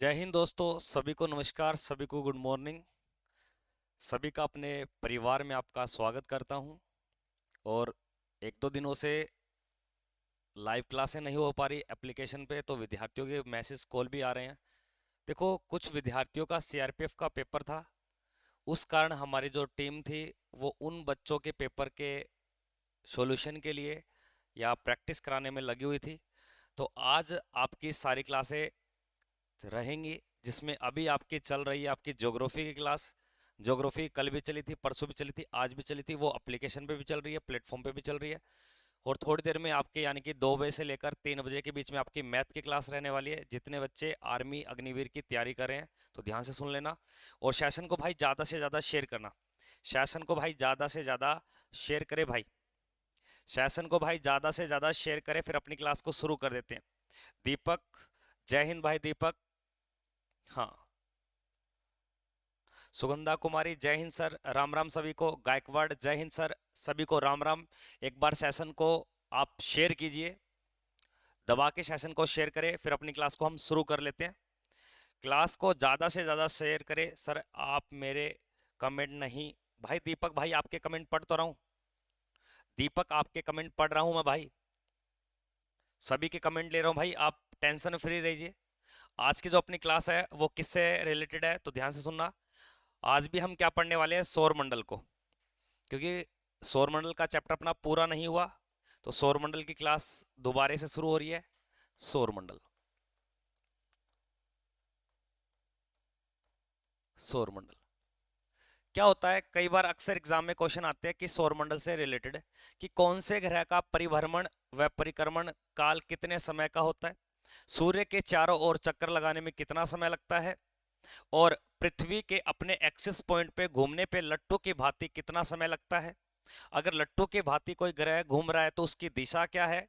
जय हिंद दोस्तों। सभी को नमस्कार, सभी को गुड मॉर्निंग। सभी का अपने परिवार में आपका स्वागत करता हूं। और एक दो दिनों से लाइव क्लासें नहीं हो पा रही एप्लीकेशन पे, तो विद्यार्थियों के मैसेज कॉल भी आ रहे हैं। देखो, कुछ विद्यार्थियों का सीआरपीएफ का पेपर था। उस कारण हमारी जो टीम थी वो उन बच्चों के पेपर के सॉल्यूशन के लिए या प्रैक्टिस कराने में लगी हुई थी। तो आज आपकी सारी क्लासें रहेंगी, जिसमें अभी आपकी चल रही है आपकी ज्योग्राफी की क्लास। ज्योग्राफी कल भी चली थी, परसों भी चली थी, आज भी चली थी। वो एप्लीकेशन पे भी चल रही है, प्लेटफॉर्म पे भी चल रही है। और थोड़ी देर में आपके यानी कि 2 बजे से लेकर 3 बजे के बीच में आपकी मैथ की क्लास रहने वाली है। जितने बच्चे आर्मी अग्निवीर की तैयारी कर रहे हैं तो ध्यान से सुन लेना। और सेशन को भाई ज़्यादा से ज़्यादा शेयर करना। सेशन को भाई ज़्यादा से ज़्यादा शेयर करे भाई। सेशन को भाई ज़्यादा से ज़्यादा शेयर करें, फिर अपनी क्लास को शुरू कर देते हैं। दीपक, जय हिंद भाई दीपक। हाँ, सुगंधा कुमारी, जय हिंद सर। राम राम सभी को। गायकवाड़, जय हिंद सर। सभी को राम राम। एक बार सेशन को आप शेयर कीजिए, दबा के सेशन को शेयर करें, फिर अपनी क्लास को हम शुरू कर लेते हैं। क्लास को ज़्यादा से ज़्यादा शेयर करें। सर आप मेरे कमेंट नहीं, भाई दीपक भाई आपके कमेंट पढ़ तो रहा हूँ। दीपक आपके कमेंट पढ़ रहा हूँ मैं भाई, सभी के कमेंट ले रहा हूँ भाई, आप टेंशन फ्री रहिए। आज की जो अपनी क्लास है वो किससे रिलेटेड है, तो ध्यान से सुनना। आज भी हम क्या पढ़ने वाले हैं, सौर मंडल को। क्योंकि सौर मंडल का चैप्टर अपना पूरा नहीं हुआ, तो सौर मंडल की क्लास दोबारा से शुरू हो रही है। सौर मंडल, सौर मंडल क्या होता है। कई बार अक्सर एग्जाम में क्वेश्चन आते हैं कि सौर मंडल से रिलेटेड कि कौन से ग्रह का परिभ्रमण व परिक्रमण काल कितने समय का होता है, सूर्य के चारों ओर चक्कर लगाने में कितना समय लगता है, और पृथ्वी के अपने एक्सिस पॉइंट पे घूमने पे लट्टू की भांति कितना समय लगता है। अगर लट्टू की भांति कोई ग्रह घूम रहा है तो उसकी दिशा क्या है,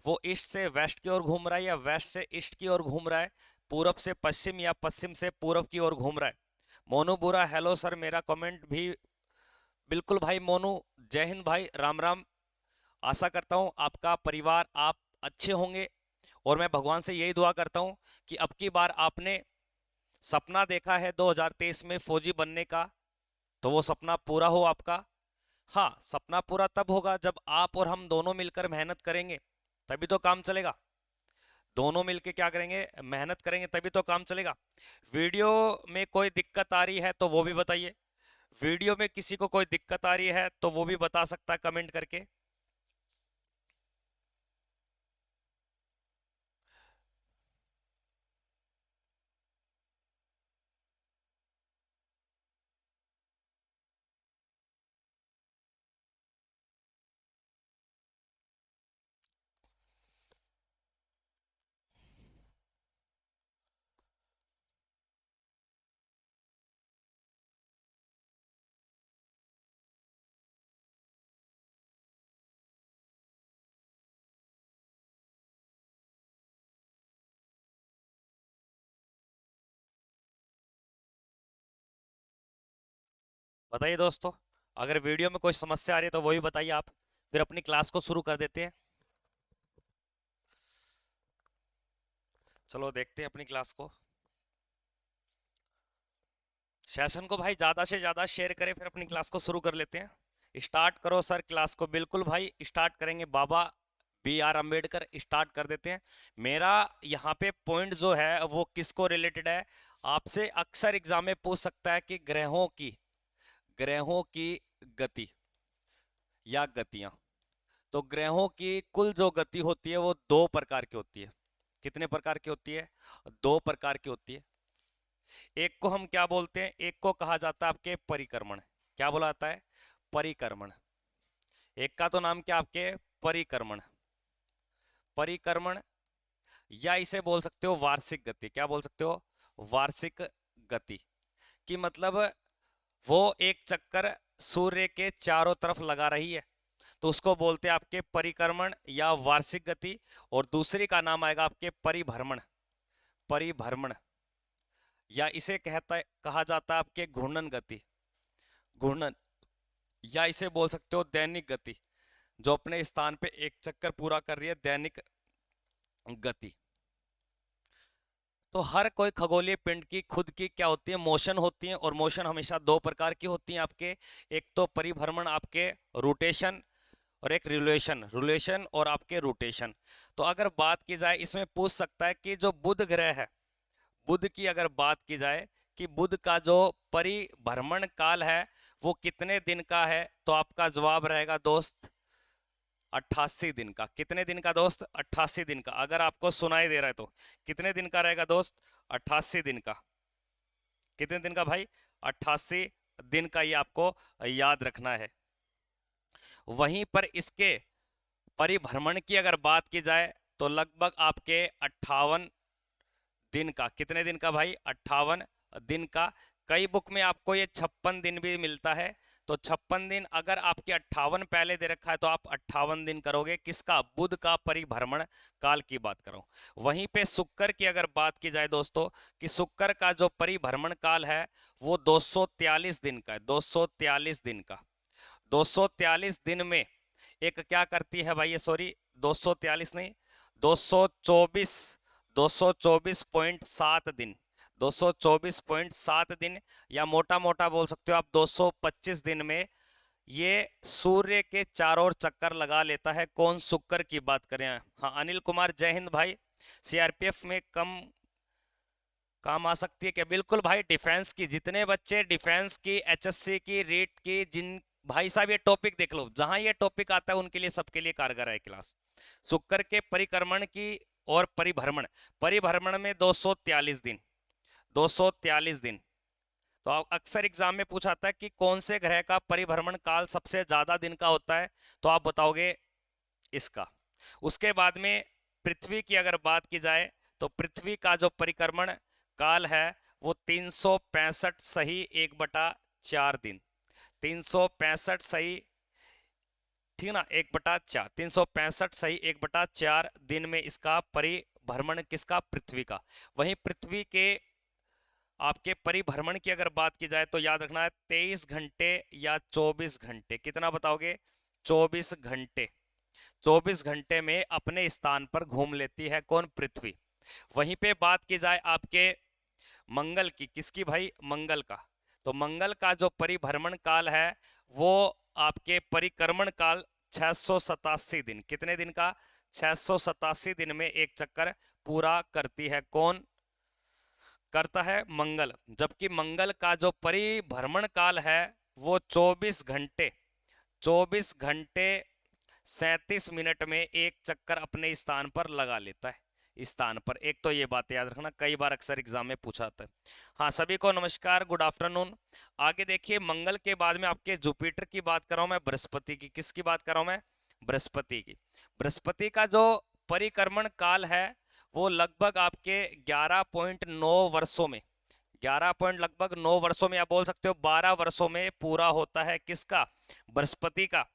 वो ईस्ट से वेस्ट की ओर घूम रहा है या वेस्ट से ईस्ट की ओर घूम रहा है, पूरब से पश्चिम या पश्चिम से पूरब की ओर घूम रहा है। मोनू बुरा, हेलो सर, मेरा कमेंट भी बिल्कुल भाई मोनू। जय हिंद भाई, राम राम। आशा करता हूँ आपका परिवार आप अच्छे होंगे। और मैं भगवान से यही दुआ करता हूँ कि अब की बार आपने सपना देखा है 2023 में फौजी बनने का, तो वो सपना पूरा हो आपका। हाँ, सपना पूरा तब होगा जब आप और हम दोनों मिलकर मेहनत करेंगे, तभी तो काम चलेगा। दोनों मिलके क्या करेंगे, मेहनत करेंगे, तभी तो काम चलेगा। वीडियो में कोई दिक्कत आ रही है तो वो भी बताइए। वीडियो में किसी को कोई दिक्कत आ रही है तो वो भी बता सकता है कमेंट करके। बताइए दोस्तों, अगर वीडियो में कोई समस्या आ रही है तो वो भी बताइए आप, फिर अपनी क्लास को शुरू कर देते हैं। चलो देखते हैं अपनी क्लास को। सेशन को भाई ज़्यादा से ज़्यादा शेयर करें, फिर अपनी क्लास को शुरू कर लेते हैं। स्टार्ट करो सर क्लास को। बिल्कुल भाई, स्टार्ट करेंगे। बाबा बी आर अम्बेडकर, स्टार्ट कर देते हैं। मेरा यहाँ पे पॉइंट जो है वो किसको रिलेटेड है, आपसे अक्सर एग्जाम में पूछ सकता है कि ग्रहों की गति या गतियां। तो ग्रहों की कुल जो गति होती है वो 2 प्रकार की होती है। कितने प्रकार की होती है, 2 प्रकार की होती है। एक को हम क्या बोलते हैं, एक को कहा जाता है आपके परिक्रमण। क्या बोला जाता है, परिक्रमण। एक का तो नाम क्या आपके, परिक्रमण। परिक्रमण, या इसे बोल सकते हो वार्षिक गति। क्या बोल सकते हो, वार्षिक गति। कि मतलब वो एक चक्कर सूर्य के चारों तरफ लगा रही है, तो उसको बोलते हैं आपके परिक्रमण या वार्षिक गति। और दूसरी का नाम आएगा आपके परिभ्रमण। परिभ्रमण, या इसे कहा जाता है आपके घूर्णन गति। घूर्णन, या इसे बोल सकते हो दैनिक गति, जो अपने स्थान पे एक चक्कर पूरा कर रही है, दैनिक गति। तो हर कोई खगोलीय पिंड की खुद की क्या होती है, मोशन होती है, और मोशन हमेशा दो प्रकार की होती है आपके, एक तो परिभ्रमण आपके रोटेशन, और एक रिलेशन, रिलेशन और आपके रोटेशन। तो अगर बात की जाए इसमें पूछ सकता है कि जो बुध ग्रह है, बुध की अगर बात की जाए कि बुध का जो परिभ्रमण काल है वो कितने दिन का है, तो आपका जवाब रहेगा दोस्त 88 दिन का। कितने दिन का दोस्त? 88 दिन का। अगर आपको सुनाई दे रहा है तो कितने दिन का रहेगा दोस्त? 88 दिन का। कितने दिन का भाई? 88 दिन का, ये आपको याद रखना है। वहीं पर इसके परिभ्रमण की अगर बात की जाए तो लगभग आपके 58 दिन का। कितने दिन का भाई? 58 दिन का। कई बुक में आपको ये 56 दिन भी मिलता है, तो 56 दिन अगर आपके 58 पहले दे रखा है तो आप 58 दिन करोगे। किसका? बुध का परिभ्रमण काल की बात करो। वहीं पे शुक्र की अगर बात की जाए दोस्तों, कि शुक्र का जो परिभ्रमण काल है वो 243 दिन का है। 243 दिन का। 243 दिन में एक क्या करती है भाई, ये सॉरी 243 नहीं, 224, 224.7 दिन, 224.7 दिन, या मोटा मोटा बोल सकते हो आप 225 दिन में ये सूर्य के चारों ओर चक्कर लगा लेता है। कौन? शुक्र की बात करें। हाँ अनिल कुमार, जय हिंद भाई। सीआरपीएफ में कम काम आ सकती है क्या? बिल्कुल भाई, डिफेंस की जितने बच्चे डिफेंस की, एचएससी की, रीट की, जिन भाई साहब ये टॉपिक देख लो, जहां ये टॉपिक आता है उनके लिए, सबके लिए कारगर है क्लास। शुक्र के परिक्रमण की और परिभ्रमण, परिभ्रमण में 243 दिन, 243 दिन। तो अक्सर एग्जाम में पूछा जाता है कि कौन से ग्रह का परिभ्रमण काल सबसे ज्यादा दिन का होता है, तो आप बताओगे इसका। उसके बाद में पृथ्वी की अगर बात की जाए तो पृथ्वी का जो परिक्रमण काल है वो 365 सही 1/4 दिन, 365 सही, ठीक ना, 1/4, 365 सही 1/4 दिन में इसका परिभ्रमण किसका? पृथ्वी का। वहीं पृथ्वी के आपके परिभ्रमण की अगर बात की जाए तो याद रखना है 23 घंटे या 24 घंटे। कितना बताओगे? 24 घंटे। 24 घंटे में अपने स्थान पर घूम लेती है कौन? पृथ्वी। वहीं पे बात की जाए आपके मंगल की, किसकी भाई? मंगल का। तो मंगल का जो परिभ्रमण काल है वो आपके परिक्रमण काल 687 दिन। कितने दिन का? 687 दिन में एक चक्कर पूरा करती है। कौन करता है? मंगल। जबकि मंगल का जो परिभ्रमण काल है वो 24 घंटे, 24 घंटे 37 मिनट में एक चक्कर अपने स्थान पर लगा लेता है। स्थान पर। एक तो ये बात याद रखना, कई बार अक्सर एग्जाम में पूछा था। हाँ सभी को नमस्कार, गुड आफ्टरनून। आगे देखिए, मंगल के बाद में आपके जुपिटर की बात कर रहा हूं मैं, बृहस्पति की। किसकी बात कर रहा हूं मैं? बृहस्पति की। बृहस्पति का जो परिक्रमण काल है वो लगभग आपके 11.9 वर्षों में, 11 पॉइंट लगभग 9 वर्षों में, आप बोल सकते हो 12 वर्षों में पूरा होता है। किसका? बृहस्पति का।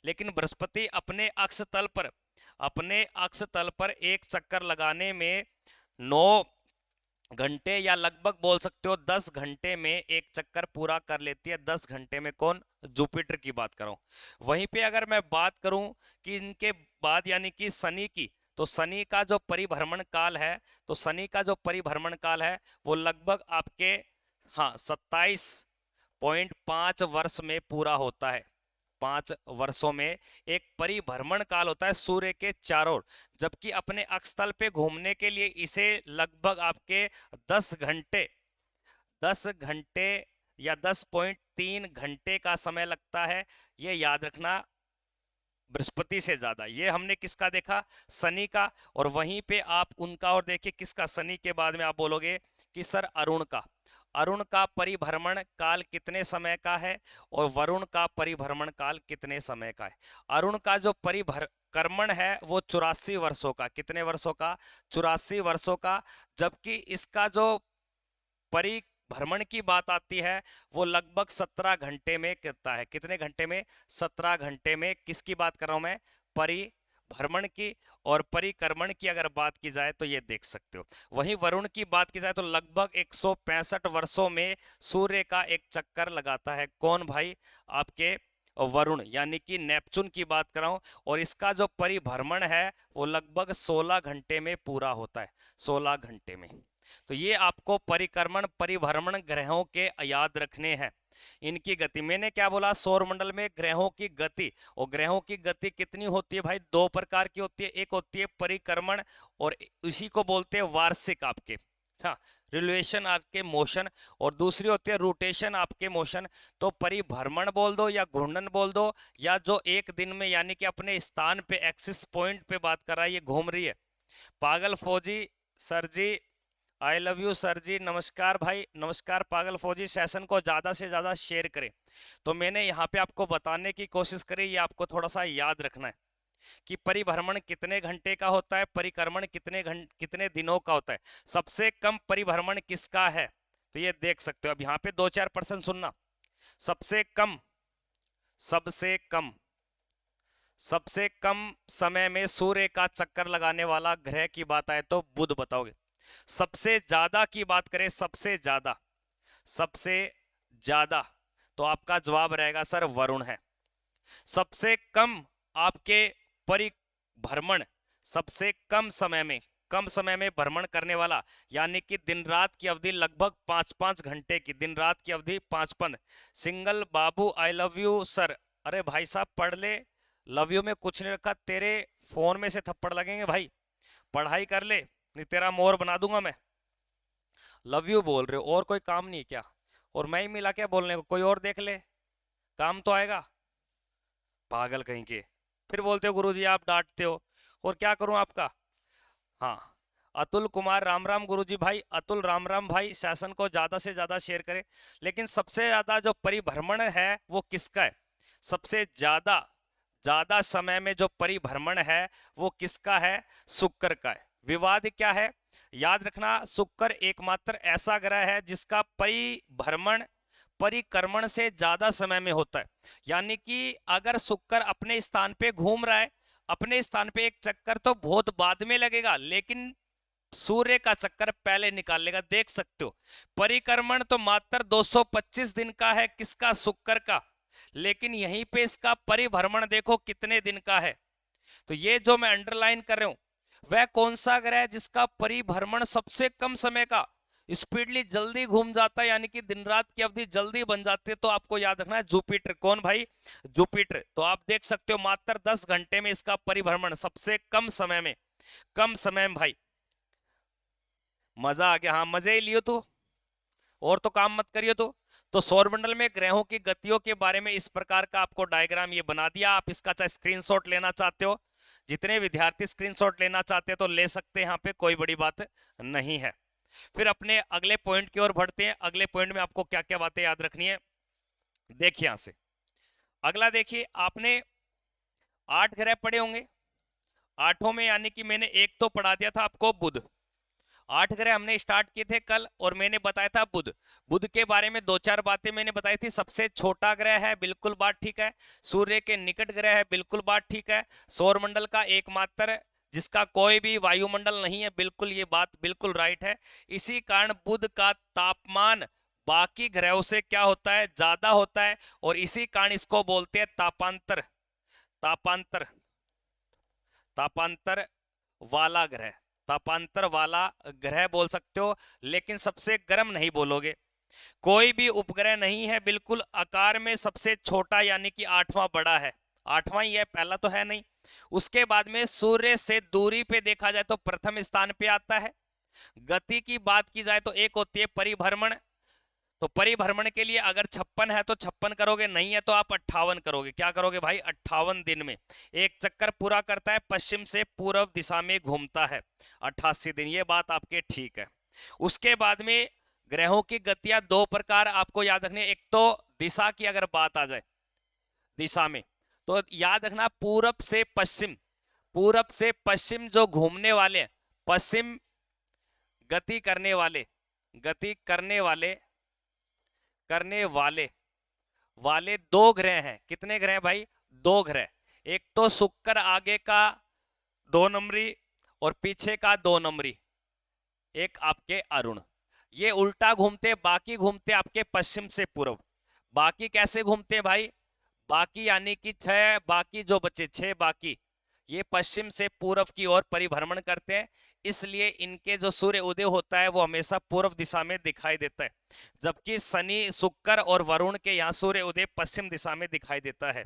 लेकिन बृहस्पति अपने अक्ष तल पर, अपने अक्ष तल पर एक चक्कर लगाने में 9 घंटे या लगभग बोल सकते हो 10 घंटे में एक चक्कर पूरा कर लेती है। 10 घंटे में। कौन? जुपिटर की बात कर रहा हूं। वहीं पे अगर मैं बात करूं कि इनके बाद यानी कि शनि की, तो शनि का जो परिभ्रमण काल है, तो शनि का जो परिभ्रमण काल है वो लगभग आपके, हाँ, 27.5 वर्ष में पूरा होता है। 5 वर्षों में एक परिभ्रमण काल होता है सूर्य के चारों ओर। जबकि अपने अक्ष तल पे घूमने के लिए इसे लगभग आपके 10 घंटे, 10 घंटे या 10.3 घंटे का समय लगता है। ये याद रखना, बृहस्पति से ज्यादा। ये हमने किसका देखा? शनि का। और वहीं पे आप उनका और देखिए किसका? शनि के बाद में आप बोलोगे कि सर अरुण का। अरुण का परिभ्रमण काल कितने समय का है और वरुण का परिभ्रमण काल कितने समय का है? अरुण का जो परिभ्रमण है वो 84 वर्षों का। कितने वर्षों का? 84 वर्षों का। जबकि इसका जो परिभ्रमण की बात आती है वो लगभग 17 घंटे में करता है। कितने घंटे में? 17 घंटे में। किसकी बात कर रहा हूं मैं? परिभ्रमण की। और परिक्रमण की अगर बात की जाए तो ये देख सकते हो। वहीं वरुण की बात की जाए तो लगभग 165 वर्षों में सूर्य का एक चक्कर लगाता है। कौन भाई? आपके वरुण, यानी कि नेपचून की बात कर रहा हूं। और इसका जो परिभ्रमण है वो लगभग 16 घंटे में पूरा होता है। 16 घंटे में। तो ये आपको परिक्रमण परिभ्रमण ग्रहों के याद रखने हैं, इनकी गति। मैंने क्या बोला, सौरमंडल में ग्रहों की गति, और ग्रहों की गति कितनी होती है भाई, दो प्रकार की होती है। एक होती है परिक्रमण और इसी को बोलते हैं वार्षिक आपके, हाँ, रिवोल्यूशन आपके मोशन, और दूसरी होती है रोटेशन आपके मोशन। तो परिभ्रमण बोल दो या घूर्णन बोल दो, या जो एक दिन में यानी कि अपने स्थान पे एक्सिस पॉइंट पे बात कर रहा है, ये घूम रही है। पागल फौजी सर जी, आई लव यू सर जी, नमस्कार भाई, नमस्कार पागल फौजी। सेशन को ज़्यादा से ज़्यादा शेयर करें। तो मैंने यहाँ पे आपको बताने की कोशिश करी, ये आपको थोड़ा सा याद रखना है कि परिभ्रमण कितने घंटे का होता है, परिक्रमण कितने दिनों का होता है। सबसे कम परिभ्रमण किसका है, तो ये देख सकते हो। अब यहाँ पे 2-4% सुनना। सबसे कम, सबसे कम, सबसे कम समय में सूर्य का चक्कर लगाने वाला ग्रह की बात आए तो बुध बताओगे। सबसे ज्यादा की बात करें, सबसे ज्यादा, सबसे ज्यादा, तो आपका जवाब रहेगा सर वरुण है। सबसे कम आपके परिभ्रमण, सबसे कम समय में भ्रमण करने वाला, यानी कि दिन रात की अवधि लगभग 5-5 घंटे की, दिन रात की अवधि 5-5। Single Babu I love you sir. अरे भाई साहब पढ़ ले, लव यू में कुछ नहीं रखा, तेरे फोन में से थप्पड़ लगेंगे भाई, पढ़ाई कर ले, नहीं तेरा मोर बना दूंगा मैं। लव यू बोल रहे हो, और कोई काम नहीं क्या, और मैं ही मिला क्या बोलने को, कोई और देख ले, काम तो आएगा। पागल कहीं के, फिर बोलते हो गुरुजी आप डांटते हो, और क्या करूं आपका। हाँ, अतुल कुमार राम राम गुरुजी भाई, अतुल राम राम भाई। सेशन को ज्यादा से ज्यादा शेयर करें। लेकिन सबसे ज्यादा जो परिभ्रमण है वो किसका है, सबसे ज्यादा ज्यादा समय में जो परिभ्रमण है वो किसका है, शुक्र का है। विवाद क्या है, याद रखना, शुक्र एकमात्र ऐसा ग्रह है जिसका परिभ्रमण परिक्रमण से ज्यादा समय में होता है। यानी कि अगर शुक्र अपने स्थान पे घूम रहा है, अपने स्थान पे एक चक्कर तो बहुत बाद में लगेगा, लेकिन सूर्य का चक्कर पहले निकाल लेगा। देख सकते हो, परिक्रमण तो मात्र 225 दिन का है, किसका, शुक्र का, लेकिन यहीं पे इसका परिभ्रमण देखो कितने दिन का है। तो ये जो मैं अंडरलाइन कर रहा हूं, वह कौन सा ग्रह है जिसका परिभ्रमण सबसे कम समय का, स्पीडली जल्दी घूम जाता है, यानी कि दिन रात की अवधि जल्दी बन जाती है। तो आपको याद रखना है जुपिटर। कौन भाई, जुपिटर। तो आप देख सकते हो मात्र 10 घंटे में इसका परिभ्रमण, सबसे कम समय में, कम समय में भाई। मजा आ गया, हाँ मजे ही लियो तू, और तो काम मत करियो तो सौरमंडल में ग्रहों की गतियों के बारे में इस प्रकार का आपको डायग्राम ये बना दिया। आप इसका चाहे स्क्रीनशॉट लेना चाहते हो, जितने विद्यार्थी स्क्रीनशॉट लेना चाहते हैं तो ले सकते हैं, यहाँ पे कोई बड़ी बात नहीं है। फिर अपने अगले पॉइंट की ओर बढ़ते हैं। अगले पॉइंट में आपको क्या क्या बातें याद रखनी है, देखिए यहां से अगला देखिए, आपने 8 ग्रह पढ़े होंगे, आठों में यानी कि मैंने एक तो पढ़ा दिया था आपको बुध। 8 ग्रह हमने स्टार्ट किए थे कल, और मैंने बताया था बुध। बुध के बारे में 2-4 बातें मैंने बताई थी। सबसे छोटा ग्रह है, बिल्कुल बात ठीक है। सूर्य के निकट ग्रह है, बिल्कुल बात ठीक है। सौरमंडल का एकमात्र जिसका कोई भी वायुमंडल नहीं है, बिल्कुल ये बात बिल्कुल राइट है। इसी कारण बुध का तापमान बाकी ग्रहों से क्या होता है, ज्यादा होता है, और इसी कारण इसको बोलते हैं तापांतर, तापांतर, तापांतर वाला ग्रह, तापांतर वाला ग्रह बोल सकते हो, लेकिन सबसे गर्म नहीं बोलोगे। कोई भी उपग्रह नहीं है बिल्कुल आकार में सबसे छोटा, यानी कि 8वां बड़ा है, 8वां ही है, पहला तो है नहीं। उसके बाद में सूर्य से दूरी पे देखा जाए तो प्रथम स्थान पे आता है। गति की बात की जाए तो एक होती है परिभ्रमण, तो परिभ्रमण के लिए अगर 56 है तो 56 करोगे, नहीं है तो आप 58 करोगे। क्या करोगे भाई, 58 दिन में एक चक्कर पूरा करता है, पश्चिम से पूर्व दिशा में घूमता है 88 दिन। ये बात आपके ठीक है। उसके बाद में ग्रहों की गतियां 2 प्रकार आपको याद रखनी है। एक तो दिशा की अगर बात आ जाए, दिशा में तो याद रखना पूरब से पश्चिम, पूरब से पश्चिम जो घूमने वाले, पश्चिम गति करने वाले, गति करने वाले 2 ग्रह हैं। कितने ग्रह भाई, 2 ग्रह। एक तो शुक्र आगे का 2 नंबरी और पीछे का 2 नंबरी, एक आपके अरुण। ये उल्टा घूमते, बाकी घूमते आपके पश्चिम से पूर्व। बाकी कैसे घूमते हैं भाई, बाकी यानी कि 6 बाकी जो बचे 6 बाकी, ये पश्चिम से पूर्व की ओर परिभ्रमण करते हैं। इसलिए इनके जो सूर्य उदय होता है वो हमेशा पूर्व दिशा में दिखाई देता है, जबकि शनि, शुक्र और वरुण के यहाँ सूर्य उदय पश्चिम दिशा में दिखाई देता है।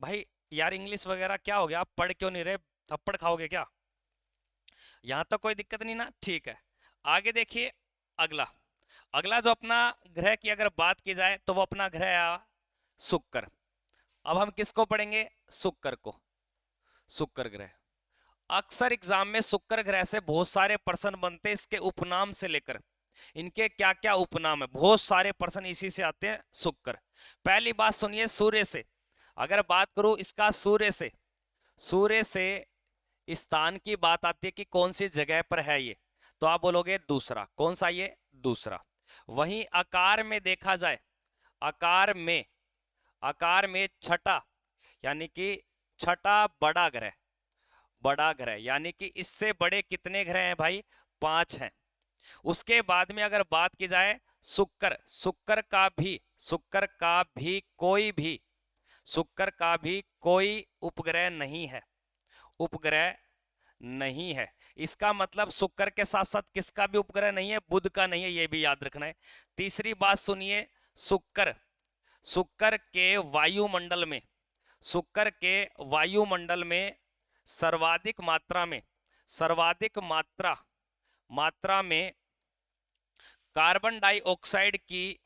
भाई यार इंग्लिश वगैरह क्या हो गया, आप पढ़ क्यों नहीं रहे, थप्पड़ खाओगे क्या? यहां तक कोई दिक्कत नहीं ना, ठीक है। आगे देखिए, अगला अगला जो अपना ग्रह की अगर बात की जाए तो वो अपना ग्रह है शुक्र। अब हम किसको पढ़ेंगे? शुक्र को। शुक्र ग्रह, अक्सर एग्जाम में शुक्र ग्रह से बहुत सारे प्रश्न बनते हैं, इसके उपनाम से लेकर इनके क्या क्या उपनाम है, बहुत सारे प्रश्न इसी से आते हैं शुक्र। पहली बात सुनिए, सूर्य से अगर बात करूं इसका, सूर्य से स्थान की बात आती है कि कौन सी जगह पर है ये, तो आप बोलोगे दूसरा। कौन सा ये? दूसरा। वहीं आकार में देखा जाए, आकार में छठा, यानी कि छठा बड़ा ग्रह, यानी कि इससे बड़े कितने ग्रह हैं भाई? 5 हैं। उसके बाद में अगर बात की जाए शुक्र का भी कोई उपग्रह नहीं है, उपग्रह नहीं है। इसका मतलब शुक्र के साथ साथ किसका भी उपग्रह नहीं है? बुध का नहीं है, यह भी याद रखना है। तीसरी बात सुनिए, शुक्र शुक्र के वायुमंडल में शुक्र के वायुमंडल में सर्वाधिक मात्रा में कार्बन डाइऑक्साइड की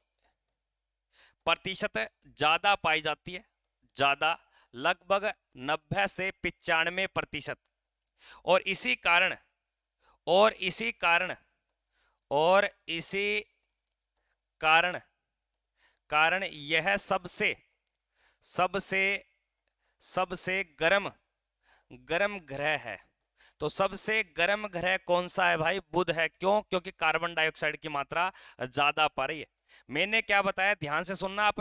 प्रतिशत ज्यादा पाई जाती है, ज्यादा, लगभग 90 से 95%। और इसी कारण और इसी कारण और इसी कारण कारण यह सबसे सबसे सबसे गर्म ग्रह है। तो सबसे गर्म ग्रह कौन सा है भाई? बुध है। क्यों? क्योंकि कार्बन डाइऑक्साइड की मात्रा ज्यादा पा रही है। मैंने क्या बताया, ध्यान से सुनना आप,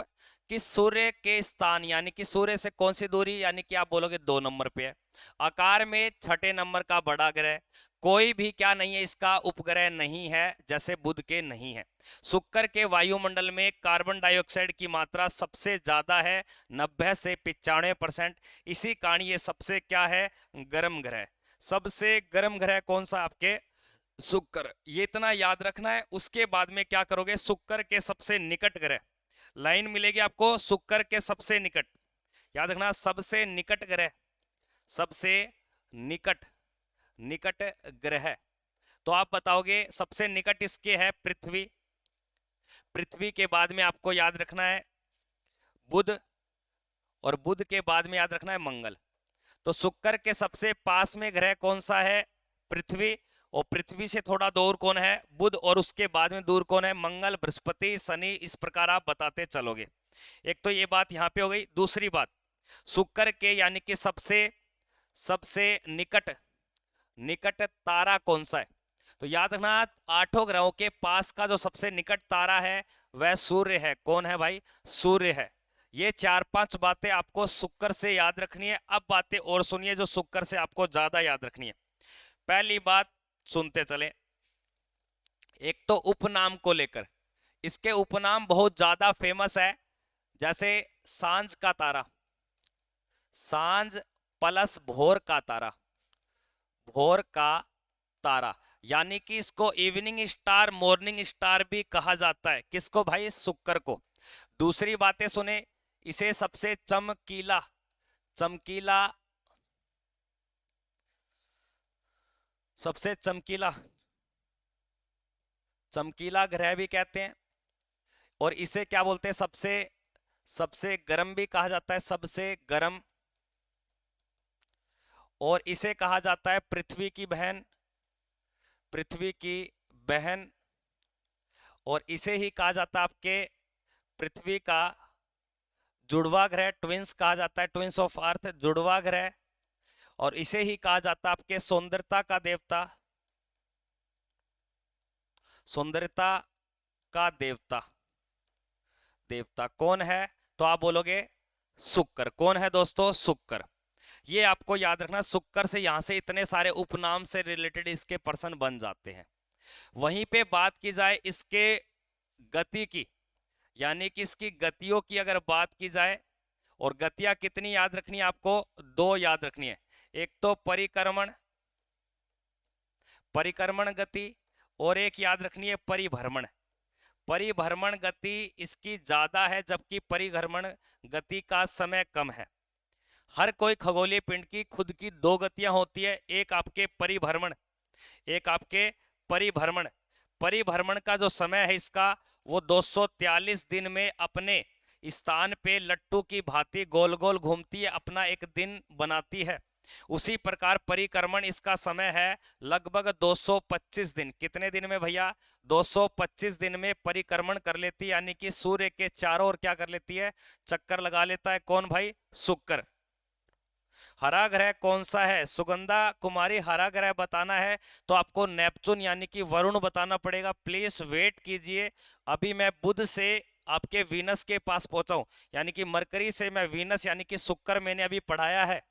कि सूर्य के स्थान यानी कि सूर्य से कौन सी दूरी, यानी कि आप बोलोगे 2 नंबर पे है। आकार में छठे नंबर का बड़ा ग्रह, कोई भी क्या नहीं है, इसका उपग्रह नहीं है, जैसे बुध के नहीं है। शुक्र के वायुमंडल में कार्बन डाइऑक्साइड की मात्रा सबसे ज्यादा है, 90 से 95%। इसी कारण ये सबसे क्या है? गर्म ग्रह। सबसे गर्म ग्रह कौन सा? आपके शुक्र। ये इतना याद रखना है। उसके बाद में क्या करोगे, शुक्र के सबसे निकट ग्रह, लाइन मिलेगी आपको, शुक्र के सबसे निकट, याद रखना, सबसे निकट ग्रह, सबसे निकट निकट ग्रह। तो आप बताओगे सबसे निकट इसके है पृथ्वी। पृथ्वी के बाद में आपको याद रखना है बुध, और बुध के बाद में याद रखना है मंगल। तो शुक्र के सबसे पास में ग्रह कौन सा है? पृथ्वी। और पृथ्वी से थोड़ा दूर कौन है? बुध। और उसके बाद में दूर कौन है? मंगल, बृहस्पति, शनि। इस प्रकार आप बताते चलोगे। एक तो ये बात यहां पे हो गई। दूसरी बात, शुक्र के यानी कि सबसे सबसे निकट निकट तारा कौन सा है? तो याद रखना, 8 ग्रहों के पास का जो सबसे निकट तारा है वह सूर्य है। कौन है भाई? सूर्य है। ये 4-5 बातें आपको शुक्र से याद रखनी है। अब बातें और सुनिए जो शुक्र से आपको ज्यादा याद रखनी है। पहली बात सुनते चले, एक तो उपनाम को लेकर, इसके उपनाम बहुत ज्यादा फेमस है, जैसे सांझ का तारा, सांझ प्लस भोर का तारा, भोर का तारा, यानी कि इसको इवनिंग स्टार, मॉर्निंग स्टार भी कहा जाता है। किसको भाई? शुक्र को। दूसरी बातें सुने, इसे सबसे चमकीला चमकीला सबसे चमकीला चमकीला ग्रह भी कहते हैं। और इसे क्या बोलते हैं? सबसे सबसे गर्म भी कहा जाता है, सबसे गर्म। और इसे कहा जाता है पृथ्वी की बहन, पृथ्वी की बहन। और इसे ही कहा जाता है आपके पृथ्वी का जुड़वा ग्रह, ट्विंस कहा जाता है, ट्विंस ऑफ अर्थ, जुड़वा ग्रह। और इसे ही कहा जाता है आपके सौंदर्यता का देवता, सौंदर्यता का देवता। देवता कौन है? तो आप बोलोगे शुक्र। कौन है दोस्तों? शुक्र। ये आपको याद रखना, शुक्र से यहां से इतने सारे उपनाम से रिलेटेड इसके प्रश्न बन जाते हैं। वहीं पे बात की जाए इसके गति की, यानी कि इसकी गतियों की अगर बात की जाए, और गतियां कितनी याद रखनी है आपको? दो याद रखनी है। एक तो परिक्रमण, परिक्रमण गति, और एक याद रखनी है परिभ्रमण। परिभ्रमण गति इसकी ज्यादा है, जबकि परिभ्रमण गति का समय कम है। हर कोई खगोलीय पिंड की खुद की दो गतियां होती है, एक आपके परिभ्रमण, एक आपके परिभ्रमण। परिभ्रमण का जो समय है इसका, वो 243 दिन में अपने स्थान पे लट्टू की भांति गोल गोल घूमती है, अपना एक दिन बनाती है। उसी प्रकार परिक्रमण इसका समय है लगभग 225 दिन। कितने दिन में भैया? 225 दिन में परिक्रमण कर लेती है, यानी कि सूर्य के चारों ओर क्या कर लेती है? चक्कर लगा लेता है। कौन भाई? शुक्र। हरा ग्रह कौन सा है? सुगंधा कुमारी, हरा ग्रह बताना है तो आपको नेपचून यानी कि वरुण बताना पड़ेगा। प्लीज वेट कीजिए, अभी मैं बुध से आपके वीनस के पास पहुंचा हूं, यानी कि मरकरी से मैं वीनस यानी कि शुक्र मैंने अभी पढ़ाया है।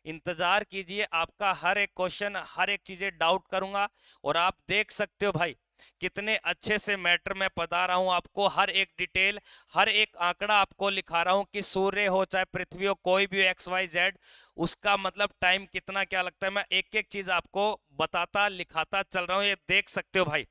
इंतजार कीजिए, आपका हर एक क्वेश्चन, हर एक चीजें डाउट करूंगा। और आप देख सकते हो भाई कितने अच्छे से मैटर में बता रहा हूं आपको, हर एक डिटेल, हर एक आंकड़ा आपको लिखा रहा हूं कि सूर्य हो चाहे पृथ्वी हो, कोई भी एक्स वाई जेड, उसका मतलब टाइम कितना क्या लगता है, मैं एक एक चीज आपको बताता लिखाता चल रहा हूं। ये देख सकते हो भाई,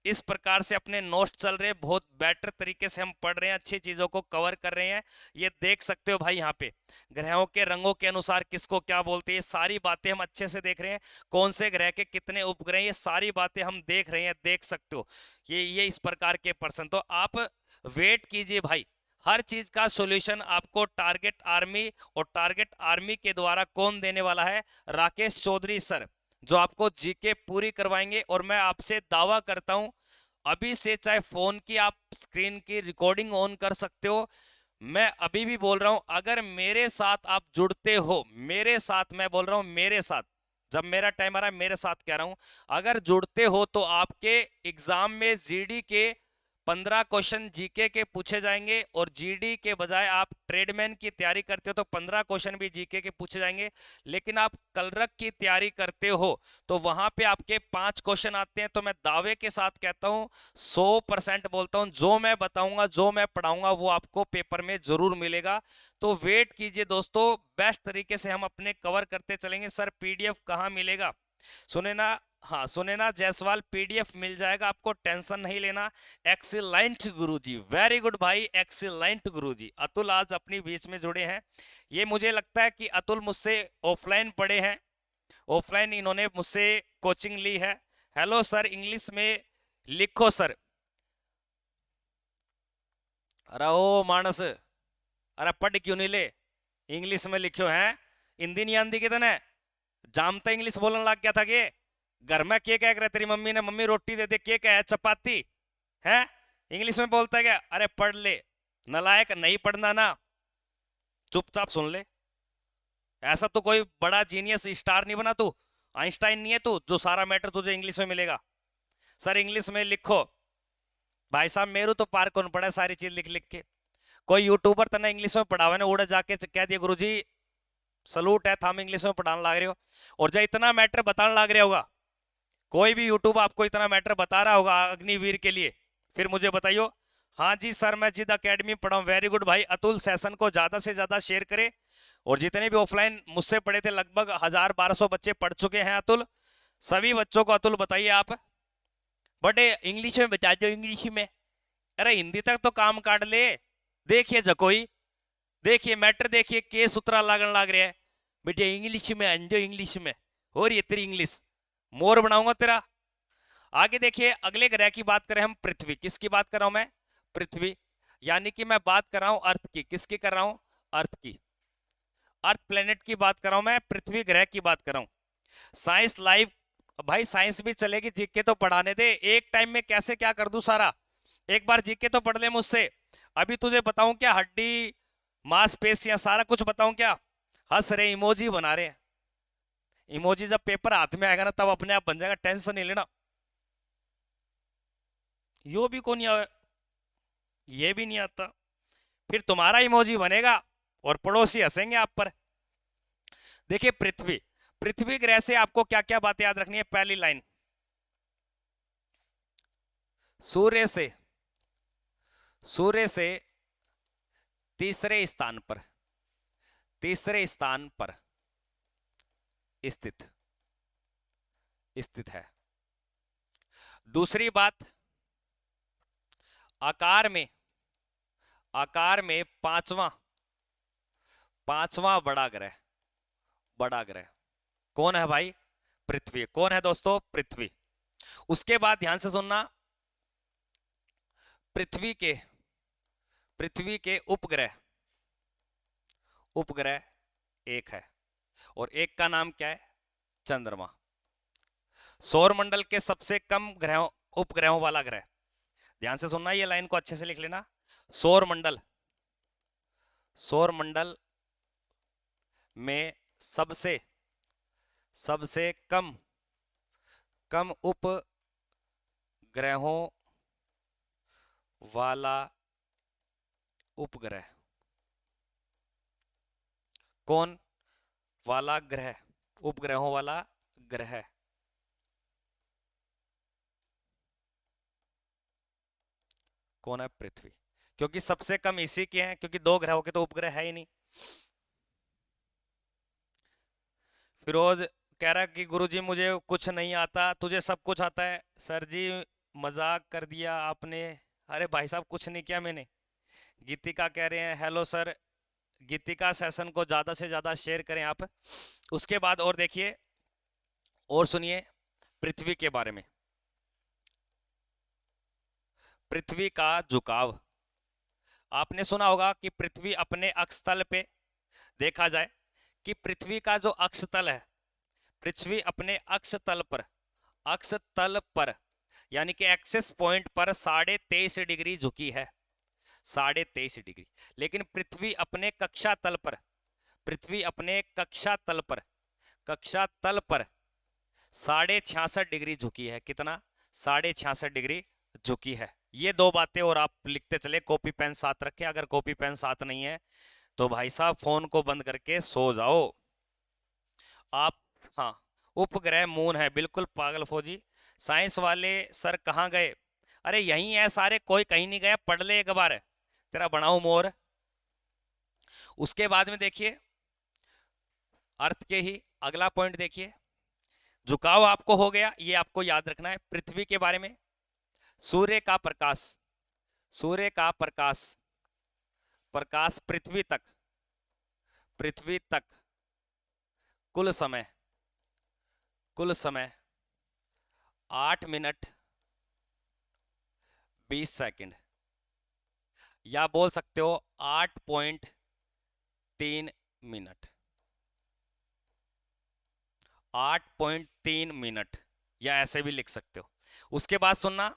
इस प्रकार से अपने नोट्स चल रहे हैं, बहुत बेटर तरीके से हम पढ़ रहे हैं, अच्छी चीजों को कवर कर रहे हैं। ये देख सकते हो भाई, यहाँ पे ग्रहों के रंगों के अनुसार किसको क्या बोलते हैं, सारी बातें हम अच्छे से देख रहे हैं। कौन से ग्रह के कितने उपग्रह, ये सारी बातें हम देख रहे हैं, देख सकते हो। ये इस प्रकार के प्रश्न, तो आप वेट कीजिए भाई, हर चीज का सॉल्यूशन आपको टारगेट आर्मी, और टारगेट आर्मी के द्वारा कौन देने वाला है? राकेश चौधरी सर, जो आपको जीके पूरी करवाएंगे। और मैं आपसे दावा करता हूं, अभी से चाहे फोन की आप स्क्रीन की रिकॉर्डिंग ऑन कर सकते हो, मैं अभी भी बोल रहा हूं, अगर मेरे साथ आप जुड़ते हो, मेरे साथ, मैं बोल रहा हूं मेरे साथ, जब मेरा टाइम आ रहा है मेरे साथ कह रहा हूं, अगर जुड़ते हो तो आपके एग्जाम में जीडी के 15 क्वेश्चन जीके के पूछे जाएंगे, और जीडी के बजाय आप ट्रेडमैन की तैयारी करते हो तो 15 क्वेश्चन भी जीके के पूछे जाएंगे। लेकिन आप कलरक की तैयारी करते हो तो वहां पे आपके 5 क्वेश्चन आते हैं। तो मैं दावे के साथ कहता हूं, 100% बोलता हूं, जो मैं बताऊंगा, जो मैं पढ़ाऊंगा, वो आपको पेपर में जरूर मिलेगा। तो वेट कीजिए दोस्तों, बेस्ट तरीके से हम अपने कवर करते चलेंगे। सर पीडीएफ कहाँ मिलेगा? सुने ना, हाँ सुने ना जायसवाल, पीडीएफ मिल जाएगा आपको, टेंशन नहीं लेना। एक्सीलेंट गुरुजी, वेरी गुड भाई, एक्सीलेंट गुरुजी। अतुल आज अपनी बीच में जुड़े हैं। ये मुझे लगता है कि अतुल मुझसे ऑफलाइन पढ़े हैं, ऑफलाइन इन्होंने मुझसे कोचिंग ली है। हेलो सर, इंग्लिश में लिखो सर। अरे ओ मानस, अरे पढ़ क्यों नहीं ले? इंग्लिश में लिखो है, हिंदी नहीं आंदी कितने? जामता इंग्लिश बोलने लग गया था कि घर में के कह रहे तेरी मम्मी ने, मम्मी रोटी दे दे, के कह है चपाती है, इंग्लिश में बोलता है क्या? अरे पढ़ ले नलायक, नहीं पढ़ना ना, चुपचाप सुन ले। ऐसा तो कोई बड़ा जीनियस स्टार नहीं बना तू, आइंस्टाइन नहीं है तू, जो सारा मैटर तुझे इंग्लिश में मिलेगा। सर इंग्लिश में लिखो। भाई साहब मेरू तो पार कौन पड़ा सारी चीज लिख लिख के, कोई यूट्यूबर तना इंग्लिश में पढ़ावे ने उड़े जाके कह दिया गुरुजी सलूट है, थाम इंग्लिश में पढ़ाने लग रहे हो। और जब इतना मैटर बताने लग रहा होगा, कोई भी यूट्यूब आपको इतना मैटर बता रहा होगा अग्निवीर के लिए, फिर मुझे बताइयो। हाँ जी सर, मैं जिद अकेडमी पढ़ाऊँ। वेरी गुड भाई अतुल, सेशन को ज्यादा से ज्यादा शेयर करे। और जितने भी ऑफलाइन मुझसे पढ़े थे, लगभग 1000-1200 बच्चे पढ़ चुके हैं अतुल, सभी बच्चों को अतुल बताइए आप, बट इंग्लिश में बता दो, इंग्लिश में। अरे हिंदी तक तो काम काट ले। देखिए जकोई, देखिए मैटर, देखिए केस उतरा लागन लाग रहा है बेटे, इंग्लिश में अंजो, इंग्लिश में। और ये तेरी इंग्लिश मोर बनाऊंगा तेरा। आगे देखिए, अगले ग्रह की बात करें हम, पृथ्वी। किसकी बात कर रहा हूं मैं? पृथ्वी, यानी कि मैं बात कर रहा हूं अर्थ की। किसकी कर रहा हूं? अर्थ की, अर्थ प्लेनेट की बात कर रहा हूं मैं, पृथ्वी ग्रह की बात कर रहा हूं। साइंस लाइव, भाई साइंस भी चलेगी, जीके तो पढ़ाने दे। एक टाइम में कैसे क्या कर दूं सारा, एक बार जीके तो पढ़ ले मुझसे। अभी तुझे बताऊं क्या, हड्डी मांसपेशियां सारा कुछ बताऊं क्या? हंस रहे, इमोजी बना रहे हैं। इमोजी जब पेपर हाथ में आएगा ना, तब अपने आप बन जाएगा, टेंशन नहीं लेना। यो भी को नहीं आवे, ये भी नहीं आता, फिर तुम्हारा इमोजी बनेगा और पड़ोसी हंसेंगे आप पर। देखिए पृथ्वी, पृथ्वी ग्रह से आपको क्या क्या बातें याद रखनी है? पहली लाइन, सूर्य से सूर्य से तीसरे स्थान पर, तीसरे स्थान पर स्थित स्थित है। दूसरी बात, आकार में, आकार में पांचवा, पांचवा बड़ा ग्रह, बड़ा ग्रह कौन है भाई? पृथ्वी। कौन है दोस्तों? पृथ्वी। उसके बाद ध्यान से सुनना, पृथ्वी के, पृथ्वी के उपग्रह, उपग्रह एक है और एक का नाम क्या है? चंद्रमा। सौर मंडल के सबसे कम ग्रहों, उपग्रहों वाला ग्रह, ध्यान से सुनना, ये लाइन को अच्छे से लिख लेना। सौर मंडल, सौर मंडल में सबसे, सबसे कम, कम उपग्रहों वाला उपग्रह कौन वाला ग्रह? उपग्रहों वाला ग्रह कौन है? पृथ्वी। क्योंकि सबसे कम इसी के हैं, क्योंकि दो ग्रहों के तो उपग्रह है ही नहीं। फिरोज कह रहा कि गुरुजी मुझे कुछ नहीं आता, तुझे सब कुछ आता है। सर जी मजाक कर दिया आपने। अरे भाई साहब कुछ नहीं किया मैंने। गीतिका कह रहे हैं हेलो सर। गीतिका सेशन को ज़्यादा से ज़्यादा शेयर करें आप। उसके बाद और देखिए और सुनिए पृथ्वी के बारे में। पृथ्वी का झुकाव, आपने सुना होगा कि पृथ्वी अपने अक्ष तल पे, देखा जाए कि पृथ्वी का जो अक्ष तल है, पृथ्वी अपने अक्ष तल पर, अक्ष तल पर यानी कि एक्सेस पॉइंट पर 23.5 डिग्री झुकी है, 23.5 डिग्री। लेकिन पृथ्वी अपने कक्षा तल पर, पृथ्वी अपने कक्षा तल पर, कक्षा तल पर 66.5 डिग्री झुकी है। कितना? 66.5 डिग्री झुकी है। ये दो बातें और आप लिखते चले, कॉपी पेन साथ रखें। अगर कॉपी पेन साथ नहीं है तो भाई साहब फोन को बंद करके सो जाओ आप। हाँ, उपग्रह मून है, बिल्कुल पागल फौजी। साइंस वाले सर कहाँ गए? अरे यहीं है सारे, कोई कहीं नहीं गया, पढ़ ले एक बार, तेरा बनाऊं मोर। उसके बाद में देखिए अर्थ के ही अगला पॉइंट देखिए, झुकाव आपको हो गया, ये आपको याद रखना है। पृथ्वी के बारे में, सूर्य का प्रकाश, सूर्य का प्रकाश, प्रकाश पृथ्वी तक, पृथ्वी तक कुल समय, कुल समय 8 मिनट 20 सेकंड, या बोल सकते हो 8.3 मिनट, 8.3 मिनट, या ऐसे भी लिख सकते हो। उसके बाद सुनना,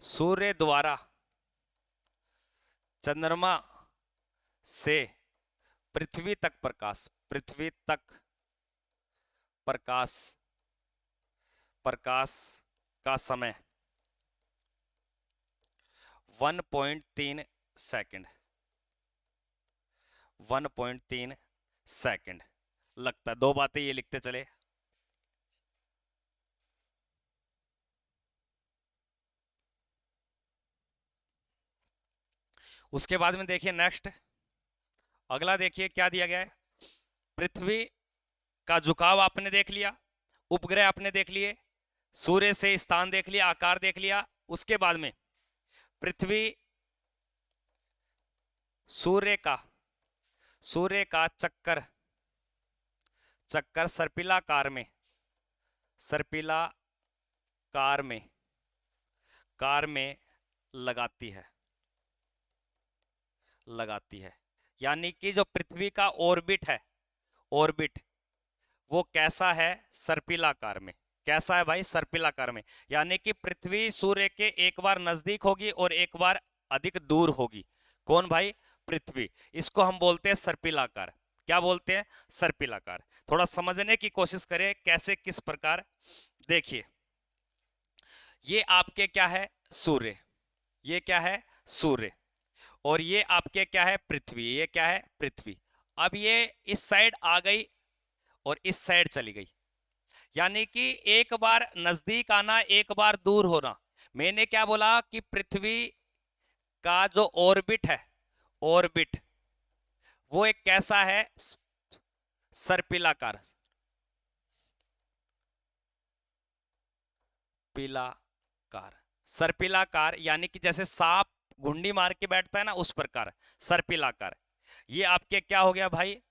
सूर्य द्वारा चंद्रमा से पृथ्वी तक प्रकाश, पृथ्वी तक प्रकाश, प्रकाश का समय 1.3 सेकंड, 1.3 सेकंड लगता है। दो बातें ये लिखते चले। उसके बाद में देखिए नेक्स्ट, अगला देखिए क्या दिया गया है। पृथ्वी का झुकाव आपने देख लिया, उपग्रह आपने देख लिए, सूर्य से स्थान देख लिया, आकार देख लिया। उसके बाद में पृथ्वी सूर्य का, सूर्य का चक्कर, चक्कर सर्पिलाकार में, सर्पिलाकार में, कार में लगाती है, लगाती है। यानी कि जो पृथ्वी का ऑर्बिट है, ऑर्बिट वो कैसा है? सर्पिलाकार में। कैसा है भाई? सर्पिलाकार में। यानी कि पृथ्वी सूर्य के एक बार नजदीक होगी और एक बार अधिक दूर होगी। कौन भाई? पृथ्वी। इसको हम बोलते हैं सर्पिलाकार। क्या बोलते हैं? सर्पिलाकार। थोड़ा समझने की कोशिश करें कैसे, किस प्रकार। देखिए ये आपके क्या है? सूर्य। ये क्या है? सूर्य। और ये आपके क्या है? पृथ्वी। ये क्या है? पृथ्वी। अब ये इस साइड आ गई और इस साइड चली गई, यानी कि एक बार नजदीक आना, एक बार दूर होना। मैंने क्या बोला कि पृथ्वी का जो ऑर्बिट है, ऑर्बिट, वो एक कैसा है, सर्पिलाकार, पिलाकार, सर्पिलाकार, यानी कि जैसे सांप घुंडी मार के बैठता है ना, उस प्रकार सर्पिलाकार। ये आपके क्या हो गया भाई,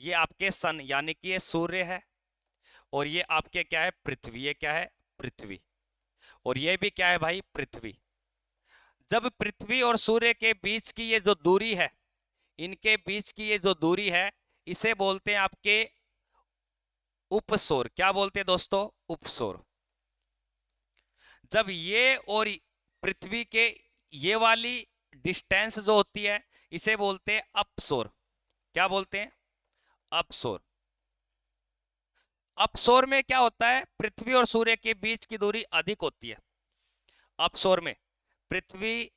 ये आपके सन यानी कि ये सूर्य है, और ये आपके क्या है, पृथ्वी, ये क्या है, पृथ्वी, और ये भी क्या है भाई, पृथ्वी। जब पृथ्वी और सूर्य के बीच की ये जो दूरी है, इनके बीच की ये जो दूरी है, इसे बोलते हैं आपके उपसौर। क्या बोलते हैं दोस्तों, उपसौर। जब ये और पृथ्वी के ये वाली डिस्टेंस जो होती है, इसे बोलते हैं अपसौर। क्या बोलते हैं, अपसौर। अपसौर में क्या होता है, पृथ्वी और सूर्य के बीच की दूरी अधिक होती है। अपसौर में पृथ्वी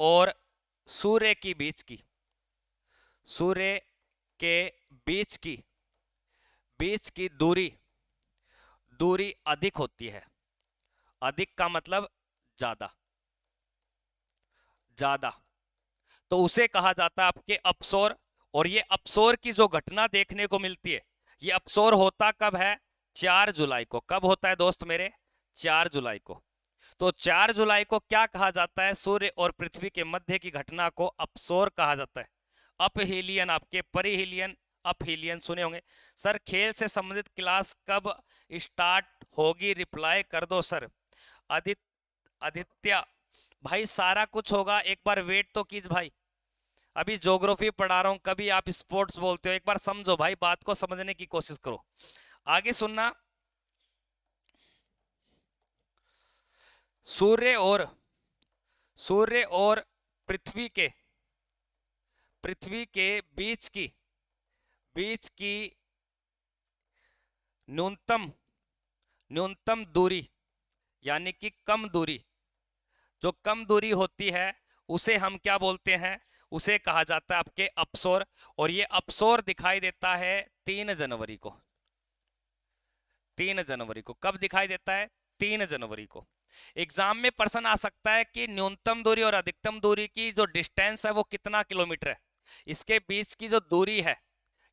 और सूर्य की बीच की, सूर्य के बीच की दूरी, दूरी अधिक होती है। अधिक का मतलब ज्यादा, ज्यादा, तो उसे कहा जाता है आपके अपसौर। और ये अपसौर की जो घटना देखने को मिलती है, ये अपसौर होता कब है, 4 जुलाई को। कब होता है दोस्त मेरे, 4 जुलाई को। तो 4 जुलाई को क्या कहा जाता है, सूर्य और पृथ्वी के मध्य की घटना को अपसौर कहा जाता है। अपहीलियन, आपके परिहीलियन, अपहीलियन सुने होंगे। सर खेल से संबंधित क्लास कब स्टार्ट होगी, रिप्लाई कर दो सर। आदित्य भाई सारा कुछ होगा, एक बार वेट तो कीजिए भाई। अभी ज्योग्राफी पढ़ा रहा हूं, कभी आप स्पोर्ट्स बोलते हो, एक बार समझो भाई, बात को समझने की कोशिश करो, आगे सुनना। सूर्य और सूर्य और पृथ्वी के बीच की न्यूनतम न्यूनतम दूरी, यानी कि कम दूरी, जो कम दूरी होती है उसे हम क्या बोलते हैं, उसे कहा जाता है आपके अपसौर। और ये अपसौर दिखाई देता है 3 जनवरी को। 3 जनवरी को कब दिखाई देता है, 3 जनवरी को। एग्जाम में प्रश्न आ सकता है कि न्यूनतम दूरी और अधिकतम दूरी की जो डिस्टेंस है वो कितना किलोमीटर है, इसके बीच की जो दूरी है,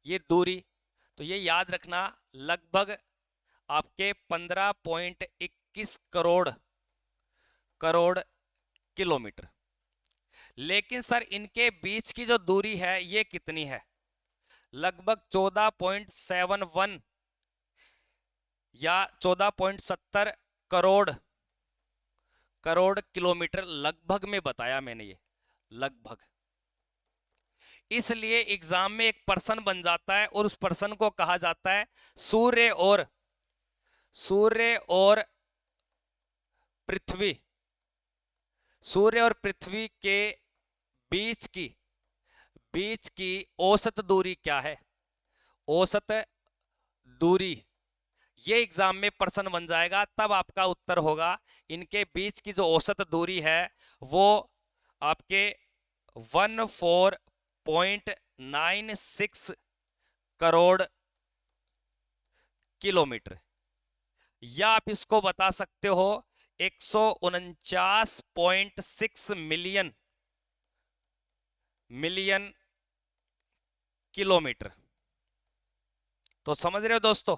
ये दूरी, तो ये याद रखना, लगभग आपके 15.21 करोड़ किलोमीटर। लेकिन सर इनके बीच की जो दूरी है ये कितनी है, लगभग 14.71 या 14.70 करोड़ किलोमीटर, लगभग में बताया मैंने, ये लगभग। इसलिए एग्जाम में एक पर्सन बन जाता है और उस पर्सन को कहा जाता है सूर्य और पृथ्वी, सूर्य और पृथ्वी के बीच की औसत दूरी क्या है, औसत दूरी। ये एग्जाम में प्रश्न बन जाएगा, तब आपका उत्तर होगा इनके बीच की जो औसत दूरी है वो आपके 14.96 करोड़ किलोमीटर, या आप इसको बता सकते हो 149.6 मिलियन किलोमीटर। तो समझ रहे हो दोस्तों,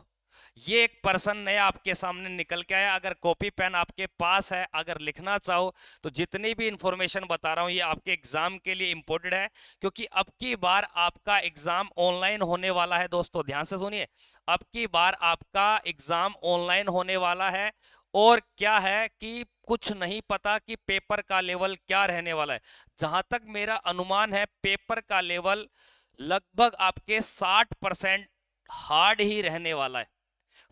ये एक पर्सन नया आपके सामने निकल के आया। अगर कॉपी पेन आपके पास है, अगर लिखना चाहो, तो जितनी भी इंफॉर्मेशन बता रहा हूं ये आपके एग्जाम के लिए इंपॉर्टेंट है, क्योंकि अब की बार आपका एग्जाम ऑनलाइन होने वाला है। दोस्तों ध्यान से सुनिए, अब की बार आपका एग्जाम ऑनलाइन होने वाला है, और क्या है कि कुछ नहीं पता कि पेपर का लेवल क्या रहने वाला है। जहां तक मेरा अनुमान है, पेपर का लेवल लगभग आपके 60% हार्ड ही रहने वाला है।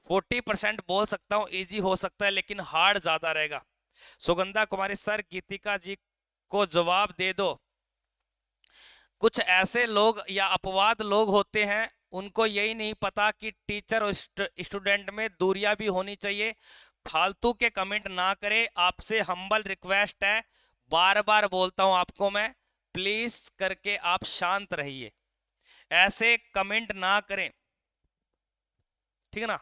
40% बोल सकता हूं इजी हो सकता है, लेकिन हार्ड ज्यादा रहेगा। सुगंधा कुमारी सर गीतिका जी को जवाब दे दो। कुछ ऐसे लोग या अपवाद लोग होते हैं, उनको यही नहीं पता कि टीचर और स्टूडेंट में दूरियां भी होनी चाहिए। फालतू के कमेंट ना करें, आपसे हम्बल रिक्वेस्ट है, बार बार बोलता हूं आपको मैं, प्लीज करके आप शांत रहिए, ऐसे कमेंट ना करें, ठीक है ना।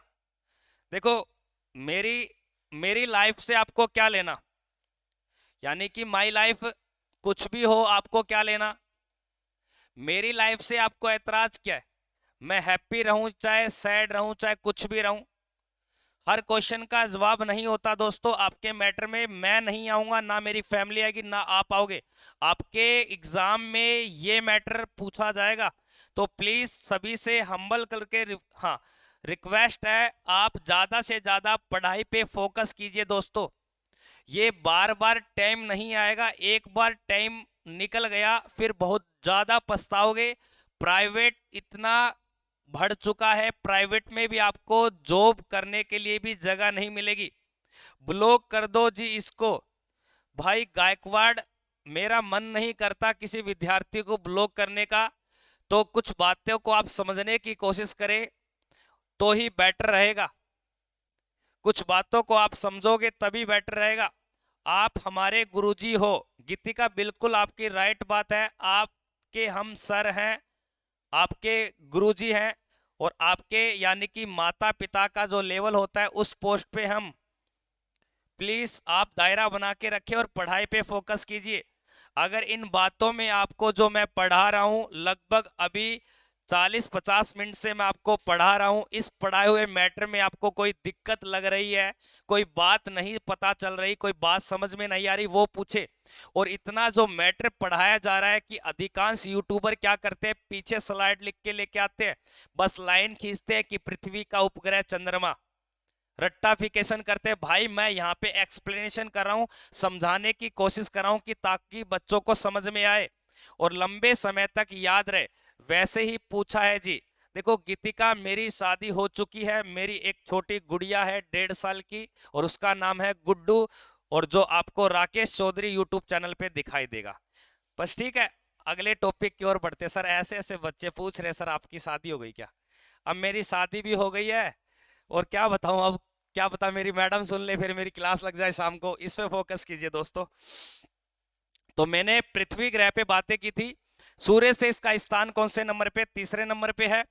देखो मेरी लाइफ से आपको क्या लेना, यानी कि माई लाइफ, कुछ भी हो आपको क्या लेना, मेरी लाइफ से आपको ऐतराज क्या है, मैं हैप्पी रहूं चाहे सैड रहूं चाहे कुछ भी रहूं। हर क्वेश्चन का जवाब नहीं होता दोस्तों, आपके मैटर में मैं नहीं आऊंगा, ना मेरी फैमिली आएगी, ना आप आओगे। आपके एग्जाम में ये मैटर पूछा जाएगा। तो प्लीज सभी से हम्बल करके हाँ रिक्वेस्ट है, आप ज्यादा से ज्यादा पढ़ाई पे फोकस कीजिए दोस्तों। ये बार बार टाइम नहीं आएगा, एक बार टाइम निकल गया फिर बहुत ज्यादा पछताओगे। प्राइवेट इतना बढ़ चुका है, प्राइवेट में भी आपको जॉब करने के लिए भी जगह नहीं मिलेगी। ब्लॉक कर दो जी इसको। भाई गायकवाड़, मेरा मन नहीं करता किसी विद्यार्थी को ब्लॉक करने का, तो कुछ बातों को आप समझने की कोशिश करें तो ही बेटर रहेगा। कुछ बातों को आप समझोगे तभी बेटर रहेगा। आप हमारे गुरुजी हो, गीतिका बिल्कुल आपकी राइट बात है, आपके हम सर हैं, आपके गुरुजी हैं, और आपके यानी कि माता पिता का जो लेवल होता है उस पोस्ट पे हम। प्लीज आप दायरा बना के रखें और पढ़ाई पे फोकस कीजिए। अगर इन बातों में आपको जो मैं पढ़ा रहा हूं, लगभग अभी 40-50 मिनट से मैं आपको पढ़ा रहा हूं, इस पढ़ाए हुए मैटर में आपको कोई दिक्कत लग रही है, कोई बात नहीं पता चल रही, कोई बात समझ में नहीं आ रही, वो पूछे। और इतना जो मैटर पढ़ाया जा रहा है कि अधिकांश यूट्यूबर क्या करते हैं, पीछे स्लाइड लिख के लेके आते हैं, बस लाइन खींचते हैं कि पृथ्वी का उपग्रह चंद्रमा, रट्टाफिकेशन करते हैं। भाई मैं यहाँ पे एक्सप्लेनेशन कर रहा हूँ, समझाने की कोशिश कर रहा हूँ कि ताकि बच्चों को समझ में आए और लंबे समय तक याद रहे। वैसे ही पूछा है जी। देखो गीतिका, मेरी शादी हो चुकी है, मेरी एक छोटी गुड़िया है 1.5 साल की, और उसका नाम है गुड्डू, और जो आपको राकेश चौधरी यूट्यूब चैनल पे दिखाई देगा। बस ठीक है, अगले टॉपिक की ओर बढ़ते। सर ऐसे ऐसे बच्चे पूछ रहे सर आपकी शादी हो गई क्या? अब मेरी शादी भी हो गई है, और क्या बताऊं अब, क्या पता मेरी मैडम सुन ले फिर मेरी क्लास लग जाए शाम को। इस पे फोकस कीजिए दोस्तों। तो मैंने पृथ्वी ग्रह पे बातें की थी। सूर्य से इसका स्थान कौन से नंबर पे? तीसरे नंबर पे है।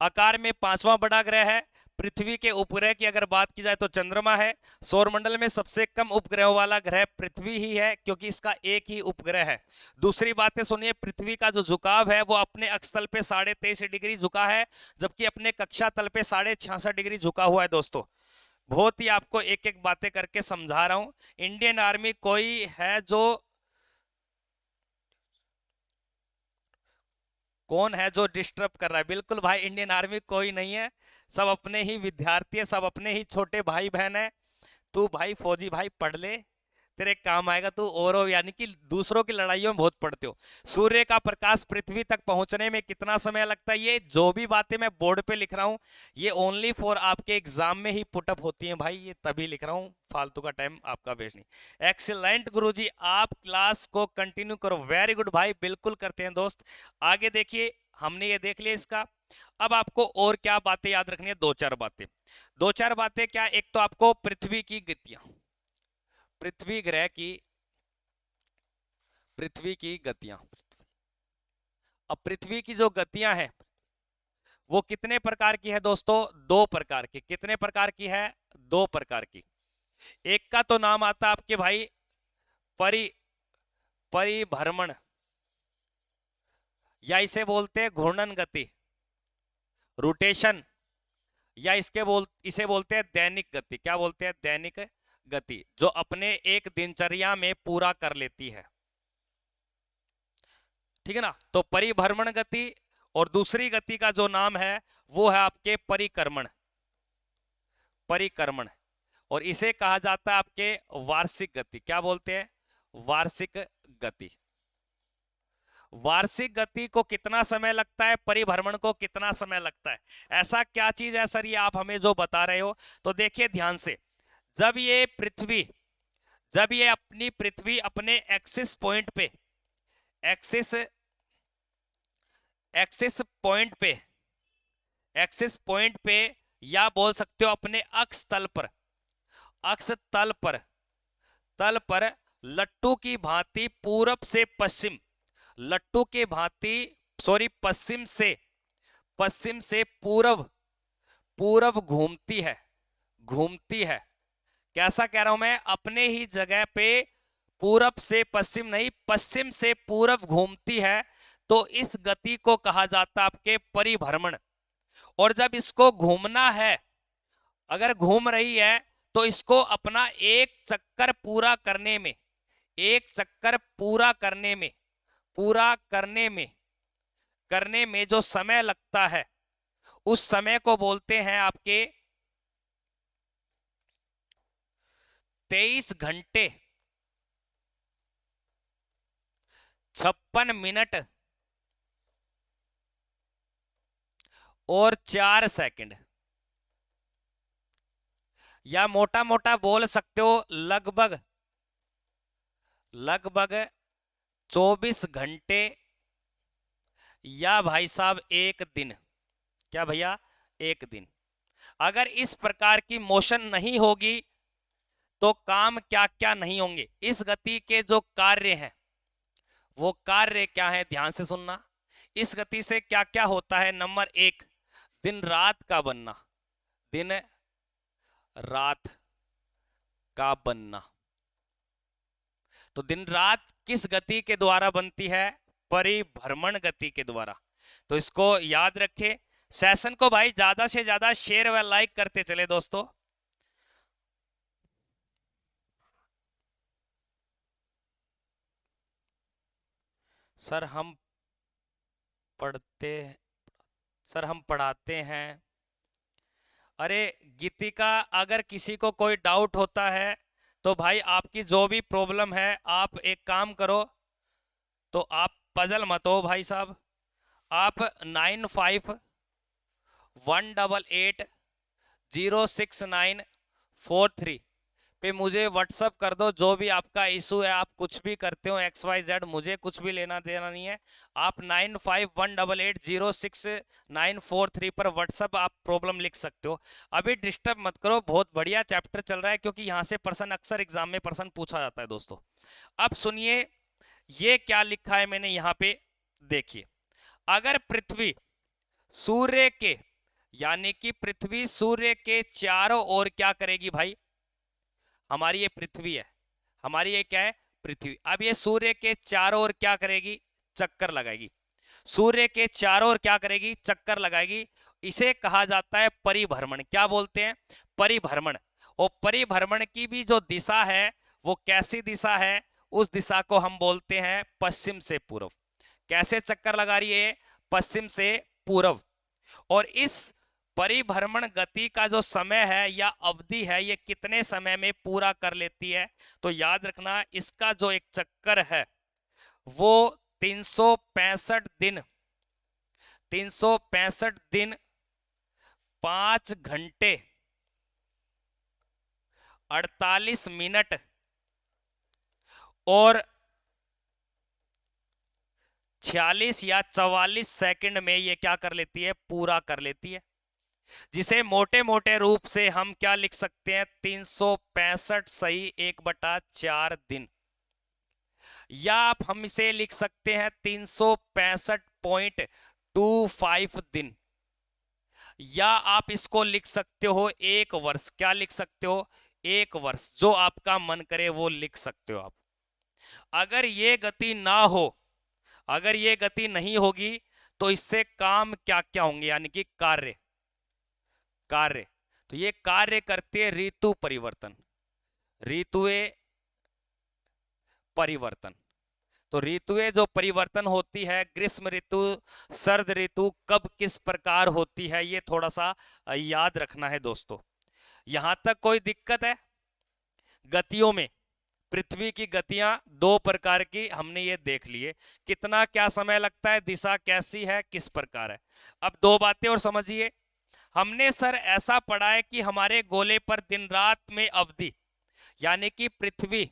आकार में 5वां बड़ा ग्रह है। पृथ्वी के उपग्रह की अगर बात की जाए तो चंद्रमा है। सौरमंडल में सबसे कम उपग्रहों वाला ग्रह पृथ्वी ही है, क्योंकि इसका एक ही उपग्रह है। दूसरी बातें सुनिए, पृथ्वी का जो झुकाव है वो अपने अक्ष तल पे 23.5 डिग्री झुका है, जबकि अपने कक्षा तल पे 66.5 डिग्री झुका हुआ है दोस्तों। बहुत ही आपको एक एक बातें करके समझा रहा हूं। इंडियन आर्मी कोई है जो, कौन है जो डिस्टर्ब कर रहा है? बिल्कुल भाई, इंडियन आर्मी कोई नहीं है, सब अपने ही विद्यार्थी है, सब अपने ही छोटे भाई बहन है। तू भाई फौजी भाई पढ़ ले, तेरे काम आएगा तू। और यानी कि दूसरों की लड़ाइयों में बहुत पढ़ते हो। सूर्य का प्रकाश पृथ्वी तक पहुंचने में कितना समय लगता है? ये जो भी बातें मैं बोर्ड पे लिख रहा हूं, ये ओनली फॉर आपके एग्जाम में ही पुटअप होती हैं भाई, ये तभी लिख रहा हूं, फालतू का टाइम आपका वेस्ट नहीं। एक्सीलेंट गुरुजी, आप क्लास को कंटिन्यू करो। वेरी गुड भाई, बिल्कुल करते हैं दोस्त। आगे देखिए, हमने ये देख लिया इसका। अब आपको और क्या बातें याद रखनी है? दो चार बातें। दो चार बातें क्या? एक तो आपको पृथ्वी की गतियां, पृथ्वी ग्रह की, पृथ्वी की गतियां। अब पृथ्वी की जो गतियां हैं वो कितने प्रकार की है दोस्तों? दो प्रकार की। कितने प्रकार की है? दो प्रकार की। एक का तो नाम आता आपके भाई परि परिभ्रमण, या इसे बोलते हैं घूर्णन गति, रोटेशन, या इसे बोलते हैं दैनिक गति। क्या बोलते हैं? दैनिक गति, जो अपने एक दिनचर्या में पूरा कर लेती है। ठीक है ना? तो परिभ्रमण गति, और दूसरी गति का जो नाम है वो है आपके परिक्रमण, परिक्रमण। और इसे कहा जाता है आपके वार्षिक गति। क्या बोलते हैं? वार्षिक गति। वार्षिक गति को कितना समय लगता है, परिभ्रमण को कितना समय लगता है? ऐसा क्या चीज है सर ये आप हमें जो बता रहे हो? तो देखिए ध्यान से, जब ये पृथ्वी, जब ये अपनी पृथ्वी अपने एक्सिस पॉइंट पे, एक्सिस एक्सिस पॉइंट पे, एक्सिस पॉइंट पे, या बोल सकते हो अपने अक्ष तल पर, अक्ष तल पर, तल पर लट्टू की भांति पूरब से पश्चिम, लट्टू के भांति, सॉरी पश्चिम से पूरब, पूरब घूमती है, घूमती है। कैसा कह रहा हूं मैं? अपने ही जगह पे पूरब से पश्चिम नहीं, पश्चिम से पूरब घूमती है तो इस गति को कहा जाता है आपके परिभ्रमण। और जब इसको घूमना है, अगर घूम रही है तो इसको अपना एक चक्कर पूरा करने में, एक चक्कर पूरा करने में, पूरा करने में जो समय लगता है उस समय को बोलते हैं आपके 23 घंटे 56 मिनट और 4 सेकंड, या मोटा मोटा बोल सकते हो लगभग 24 घंटे या भाई साहब एक दिन। क्या भैया? एक दिन। अगर इस प्रकार की मोशन नहीं होगी तो काम क्या क्या नहीं होंगे। इस गति के जो कार्य हैं वो कार्य क्या है, ध्यान से सुनना। इस गति से क्या क्या होता है? नंबर 1, दिन रात का बनना, दिन रात का बनना। तो दिन रात किस गति के द्वारा बनती है? परिभ्रमण गति के द्वारा। तो इसको याद रखें। सेशन को भाई ज्यादा से ज्यादा शेयर व लाइक करते चले दोस्तों। सर हम पढ़ते सर हम पढ़ाते हैं। अरे गीतिका, अगर किसी को कोई डाउट होता है तो भाई आपकी जो भी प्रॉब्लम है, आप एक काम करो, तो आप पजल मत हो भाई साहब, आप 9518806943 पे मुझे व्हाट्सअप कर दो। जो भी आपका इशू है, आप कुछ भी करते हो XYZ, मुझे कुछ भी लेना देना नहीं है। आप 9518806943 पर व्हाट्सअप आप प्रॉब्लम लिख सकते हो। अभी डिस्टर्ब मत करो, बहुत बढ़िया चैप्टर चल रहा है, क्योंकि यहाँ से प्रश्न अक्सर एग्जाम में प्रश्न पूछा जाता है दोस्तों। अब सुनिए ये क्या लिखा है मैंने यहाँ पे, देखिए। अगर पृथ्वी सूर्य के, यानी कि पृथ्वी सूर्य के चारों ओर क्या करेगी भाई? हमारी ये पृथ्वी है, हमारी ये क्या है? पृथ्वी। अब ये सूर्य के चारों ओर क्या करेगी? चक्कर लगाएगी। सूर्य के चारों ओर क्या करेगी? चक्कर लगाएगी। इसे कहा जाता है परिभ्रमण। क्या बोलते हैं? परिभ्रमण। और परिभ्रमण की भी जो दिशा है वो कैसी दिशा है? उस दिशा को हम बोलते हैं पश्चिम से पूर्व। कैसे चक्कर लगा रही है? पश्चिम से पूर्व। और इस परिभ्रमण गति का जो समय है या अवधि है, ये कितने समय में पूरा कर लेती है? तो याद रखना, इसका जो एक चक्कर है वो 365 दिन, 365 दिन 5 घंटे 48 मिनट और 46 या 44 सेकंड में ये क्या कर लेती है? पूरा कर लेती है। जिसे मोटे मोटे रूप से हम क्या लिख सकते हैं? 365 सही 1/4 दिन, या आप हम इसे लिख सकते हैं 365.25 दिन, या आप इसको लिख सकते हो 1 वर्ष। क्या लिख सकते हो? 1 वर्ष। जो आपका मन करे वो लिख सकते हो आप। अगर ये गति ना हो, अगर ये गति नहीं होगी तो इससे काम क्या क्या होंगे, यानी कि कार्य। कार्य तो ये कार्य करते हैं ऋतु परिवर्तन, ऋतुएं परिवर्तन। तो ऋतुएं जो परिवर्तन होती है, ग्रीष्म ऋतु, शरद ऋतु, कब किस प्रकार होती है, ये थोड़ा सा याद रखना है दोस्तों। यहां तक कोई दिक्कत है? गतियों में पृथ्वी की गतियां 2 प्रकार की हमने ये देख लिए। कितना क्या समय लगता है, दिशा कैसी है, किस प्रकार है। अब 2 बातें और समझिए। हमने सर ऐसा पढ़ा है कि हमारे गोले पर दिन रात में अवधि, यानी कि पृथ्वी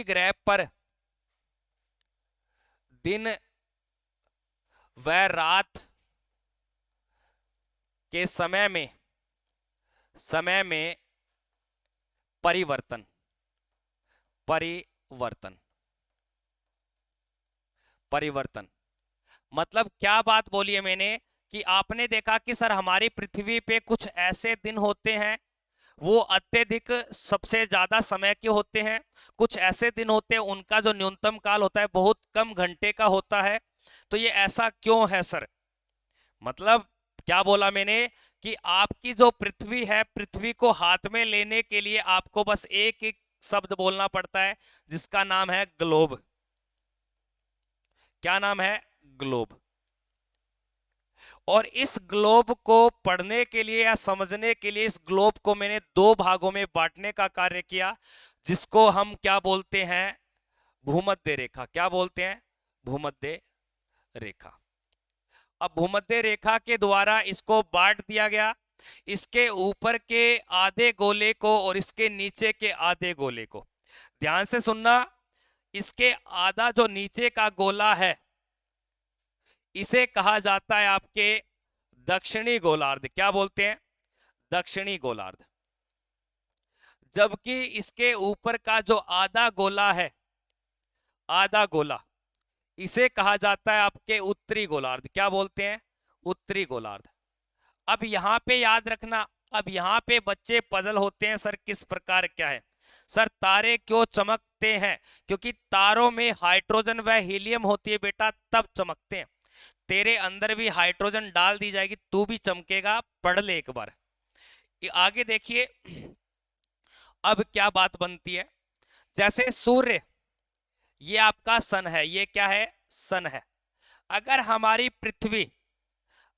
ग्रह पर दिन व रात के समय में परिवर्तन मतलब क्या बात बोली है मैंने? कि आपने देखा कि सर हमारी पृथ्वी पे कुछ ऐसे दिन होते हैं, वो अत्यधिक सबसे ज्यादा समय के होते हैं, कुछ ऐसे दिन होते हैं उनका जो न्यूनतम काल होता है बहुत कम घंटे का होता है। तो ये ऐसा क्यों है सर? मतलब क्या बोला मैंने कि आपकी जो पृथ्वी है, पृथ्वी को हाथ में लेने के लिए आपको बस एक एक शब्द बोलना पड़ता है जिसका नाम है ग्लोब। क्या नाम है? ग्लोब। और इस ग्लोब को पढ़ने के लिए या समझने के लिए इस ग्लोब को मैंने दो भागों में बांटने का कार्य किया, जिसको हम क्या बोलते हैं? भूमध्य रेखा। क्या बोलते हैं? भूमध्य रेखा। अब भूमध्य रेखा के द्वारा इसको बांट दिया गया, इसके ऊपर के आधे गोले को और इसके नीचे के आधे गोले को। ध्यान से सुनना, इसके आधा जो नीचे का गोला है इसे कहा जाता है आपके दक्षिणी गोलार्ध। क्या बोलते हैं? दक्षिणी गोलार्ध। जबकि इसके ऊपर का जो आधा गोला है, आधा गोला, इसे कहा जाता है आपके उत्तरी गोलार्ध। क्या बोलते हैं? उत्तरी गोलार्ध। अब यहां पे याद रखना, अब यहां पे बच्चे पजल होते हैं, सर किस प्रकार क्या है? सर तारे क्यों चमकते हैं? क्योंकि तारों में हाइड्रोजन व हीलियम होती है बेटा, तब चमकते हैं। तेरे अंदर भी हाइड्रोजन डाल दी जाएगी, तू भी चमकेगा। पढ़ ले एक बार। आगे देखिए, अब क्या बात बनती है। जैसे सूर्य, ये आपका सन है, ये क्या है? सन है। अगर हमारी पृथ्वी,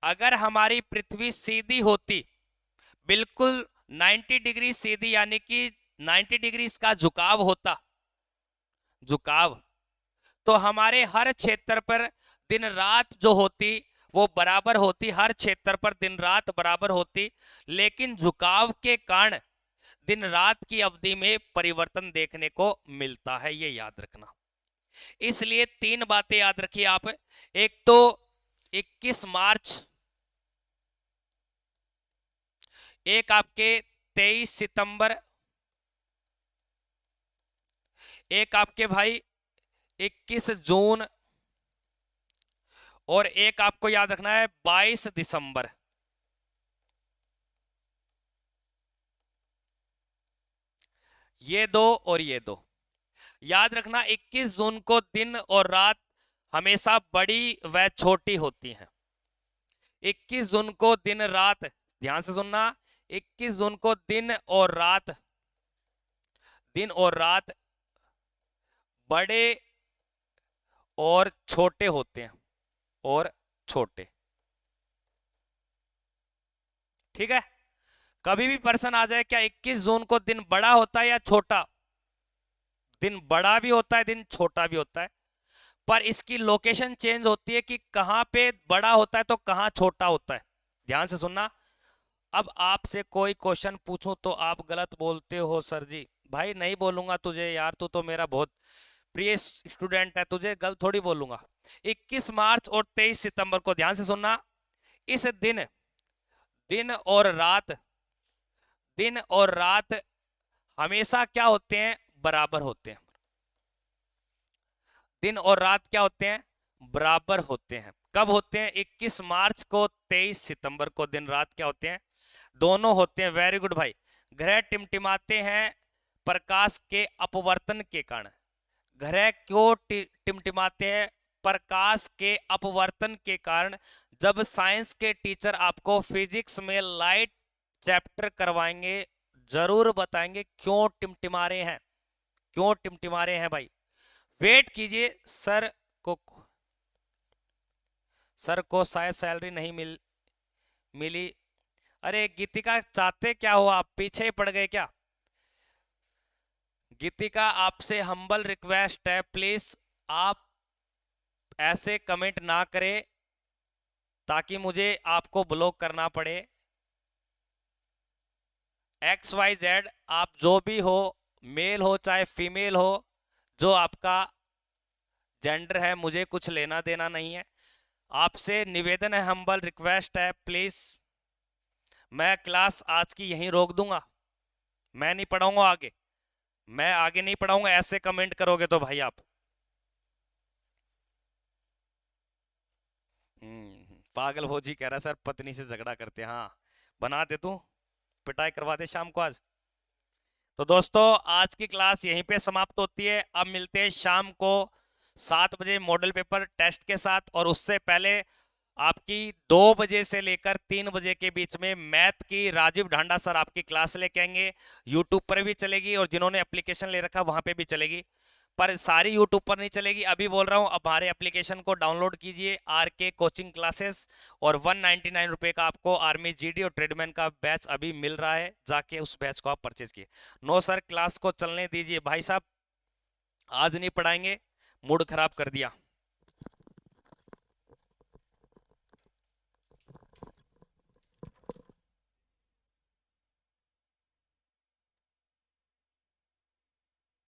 अगर हमारी पृथ्वी सीधी होती, बिल्कुल 90 डिग्री सीधी, यानी कि 90 डिग्री इसका झुकाव होता, झुकाव, तो हमारे हर क्षेत्र पर दिन रात जो होती वो बराबर होती, हर क्षेत्र पर दिन रात बराबर होती। लेकिन झुकाव के कारण दिन रात की अवधि में परिवर्तन देखने को मिलता है, ये याद रखना। इसलिए तीन बातें याद रखिए आप। एक तो 21 मार्च, एक आपके 23 सितंबर, एक आपके भाई 21 जून, और एक आपको याद रखना है 22 दिसंबर। ये दो और ये दो याद रखना। 21 जून को दिन और रात हमेशा बड़ी व छोटी होती हैं। 21 जून को दिन रात, ध्यान से सुनना, 21 जून को दिन और रात, दिन और रात बड़े और छोटे होते हैं, और छोटे। ठीक है? कभी भी प्रश्न आ जाए, क्या 21 जून को दिन बड़ा होता है या छोटा? दिन बड़ा भी होता है, दिन छोटा भी होता है, पर इसकी लोकेशन चेंज होती है कि कहां पे बड़ा होता है तो कहां छोटा होता है। ध्यान से सुनना। अब आपसे कोई क्वेश्चन पूछूं तो आप गलत बोलते हो सर जी। भाई नहीं बोलूंगा तुझे यार, तू तो मेरा बहुत प्रिय स्टूडेंट है, तुझे गलत थोड़ी बोलूंगा। 21 मार्च और 23 सितंबर को, ध्यान से सुनना, इस दिन, दिन और रात, दिन और रात हमेशा क्या होते हैं? बराबर होते हैं। दिन और रात क्या होते हैं? बराबर होते हैं। कब होते हैं? 21 मार्च को, 23 सितंबर को दिन रात क्या होते हैं? दोनों होते हैं। वेरी गुड भाई। ग्रह टिमटिमाते हैं प्रकाश के अपवर्तन के कारण। ग्रह क्यों टिमटिमाते हैं? प्रकाश के अपवर्तन के कारण। जब साइंस के टीचर आपको फिजिक्स में लाइट चैप्टर करवाएंगे, जरूर बताएंगे क्यों टिमटिमा रहे हैं, क्यों टिमटिमा रहे हैं भाई। वेट कीजिए, को सर को शायद सैलरी नहीं मिली। अरे गीतिका, चाहते क्या हो आप? पीछे ही पड़ गए क्या? गीतिका, आपसे हम्बल रिक्वेस्ट है, प्लीज आप ऐसे कमेंट ना करें ताकि मुझे आपको ब्लॉक करना पड़े। XYZ, आप जो भी हो, मेल हो चाहे फीमेल हो, जो आपका जेंडर है, मुझे कुछ लेना देना नहीं है। आपसे निवेदन है, हम्बल रिक्वेस्ट है, प्लीज। मैं क्लास आज की यहीं रोक दूंगा, मैं नहीं पढ़ाऊंगा आगे, मैं आगे नहीं पढ़ाऊंगा। ऐसे कमेंट करोगे तो भाई आप। पागल भोजी कह रहा सर पत्नी से झगड़ा करते हैं। हाँ, बना दे तू, पिटाई करवा दे शाम को आज। तो दोस्तों आज की क्लास यहीं पे समाप्त होती है। अब मिलते हैं शाम को 7 बजे मॉडल पेपर टेस्ट के साथ, और उससे पहले आपकी 2 बजे से लेकर 3 बजे के बीच में मैथ की राजीव ढांडा सर आपकी क्लास लेके आएंगे। यूट्यूब पर भी चलेगी और जिन्होंने एप्लीकेशन ले रखा वहां पे भी चलेगी, पर सारी यूट्यूब पर नहीं चलेगी। अभी बोल रहा हूं, अब हमारे एप्लीकेशन को डाउनलोड कीजिए, RK कोचिंग क्लासेस, और 199 रुपए का आपको आर्मी GD और ट्रेडमैन का बैच अभी मिल रहा है, जाके उस बैच को आप परचेज किए। नो सर, क्लास को चलने दीजिए भाई साहब, आज नहीं पढ़ाएंगे, मूड खराब कर दिया।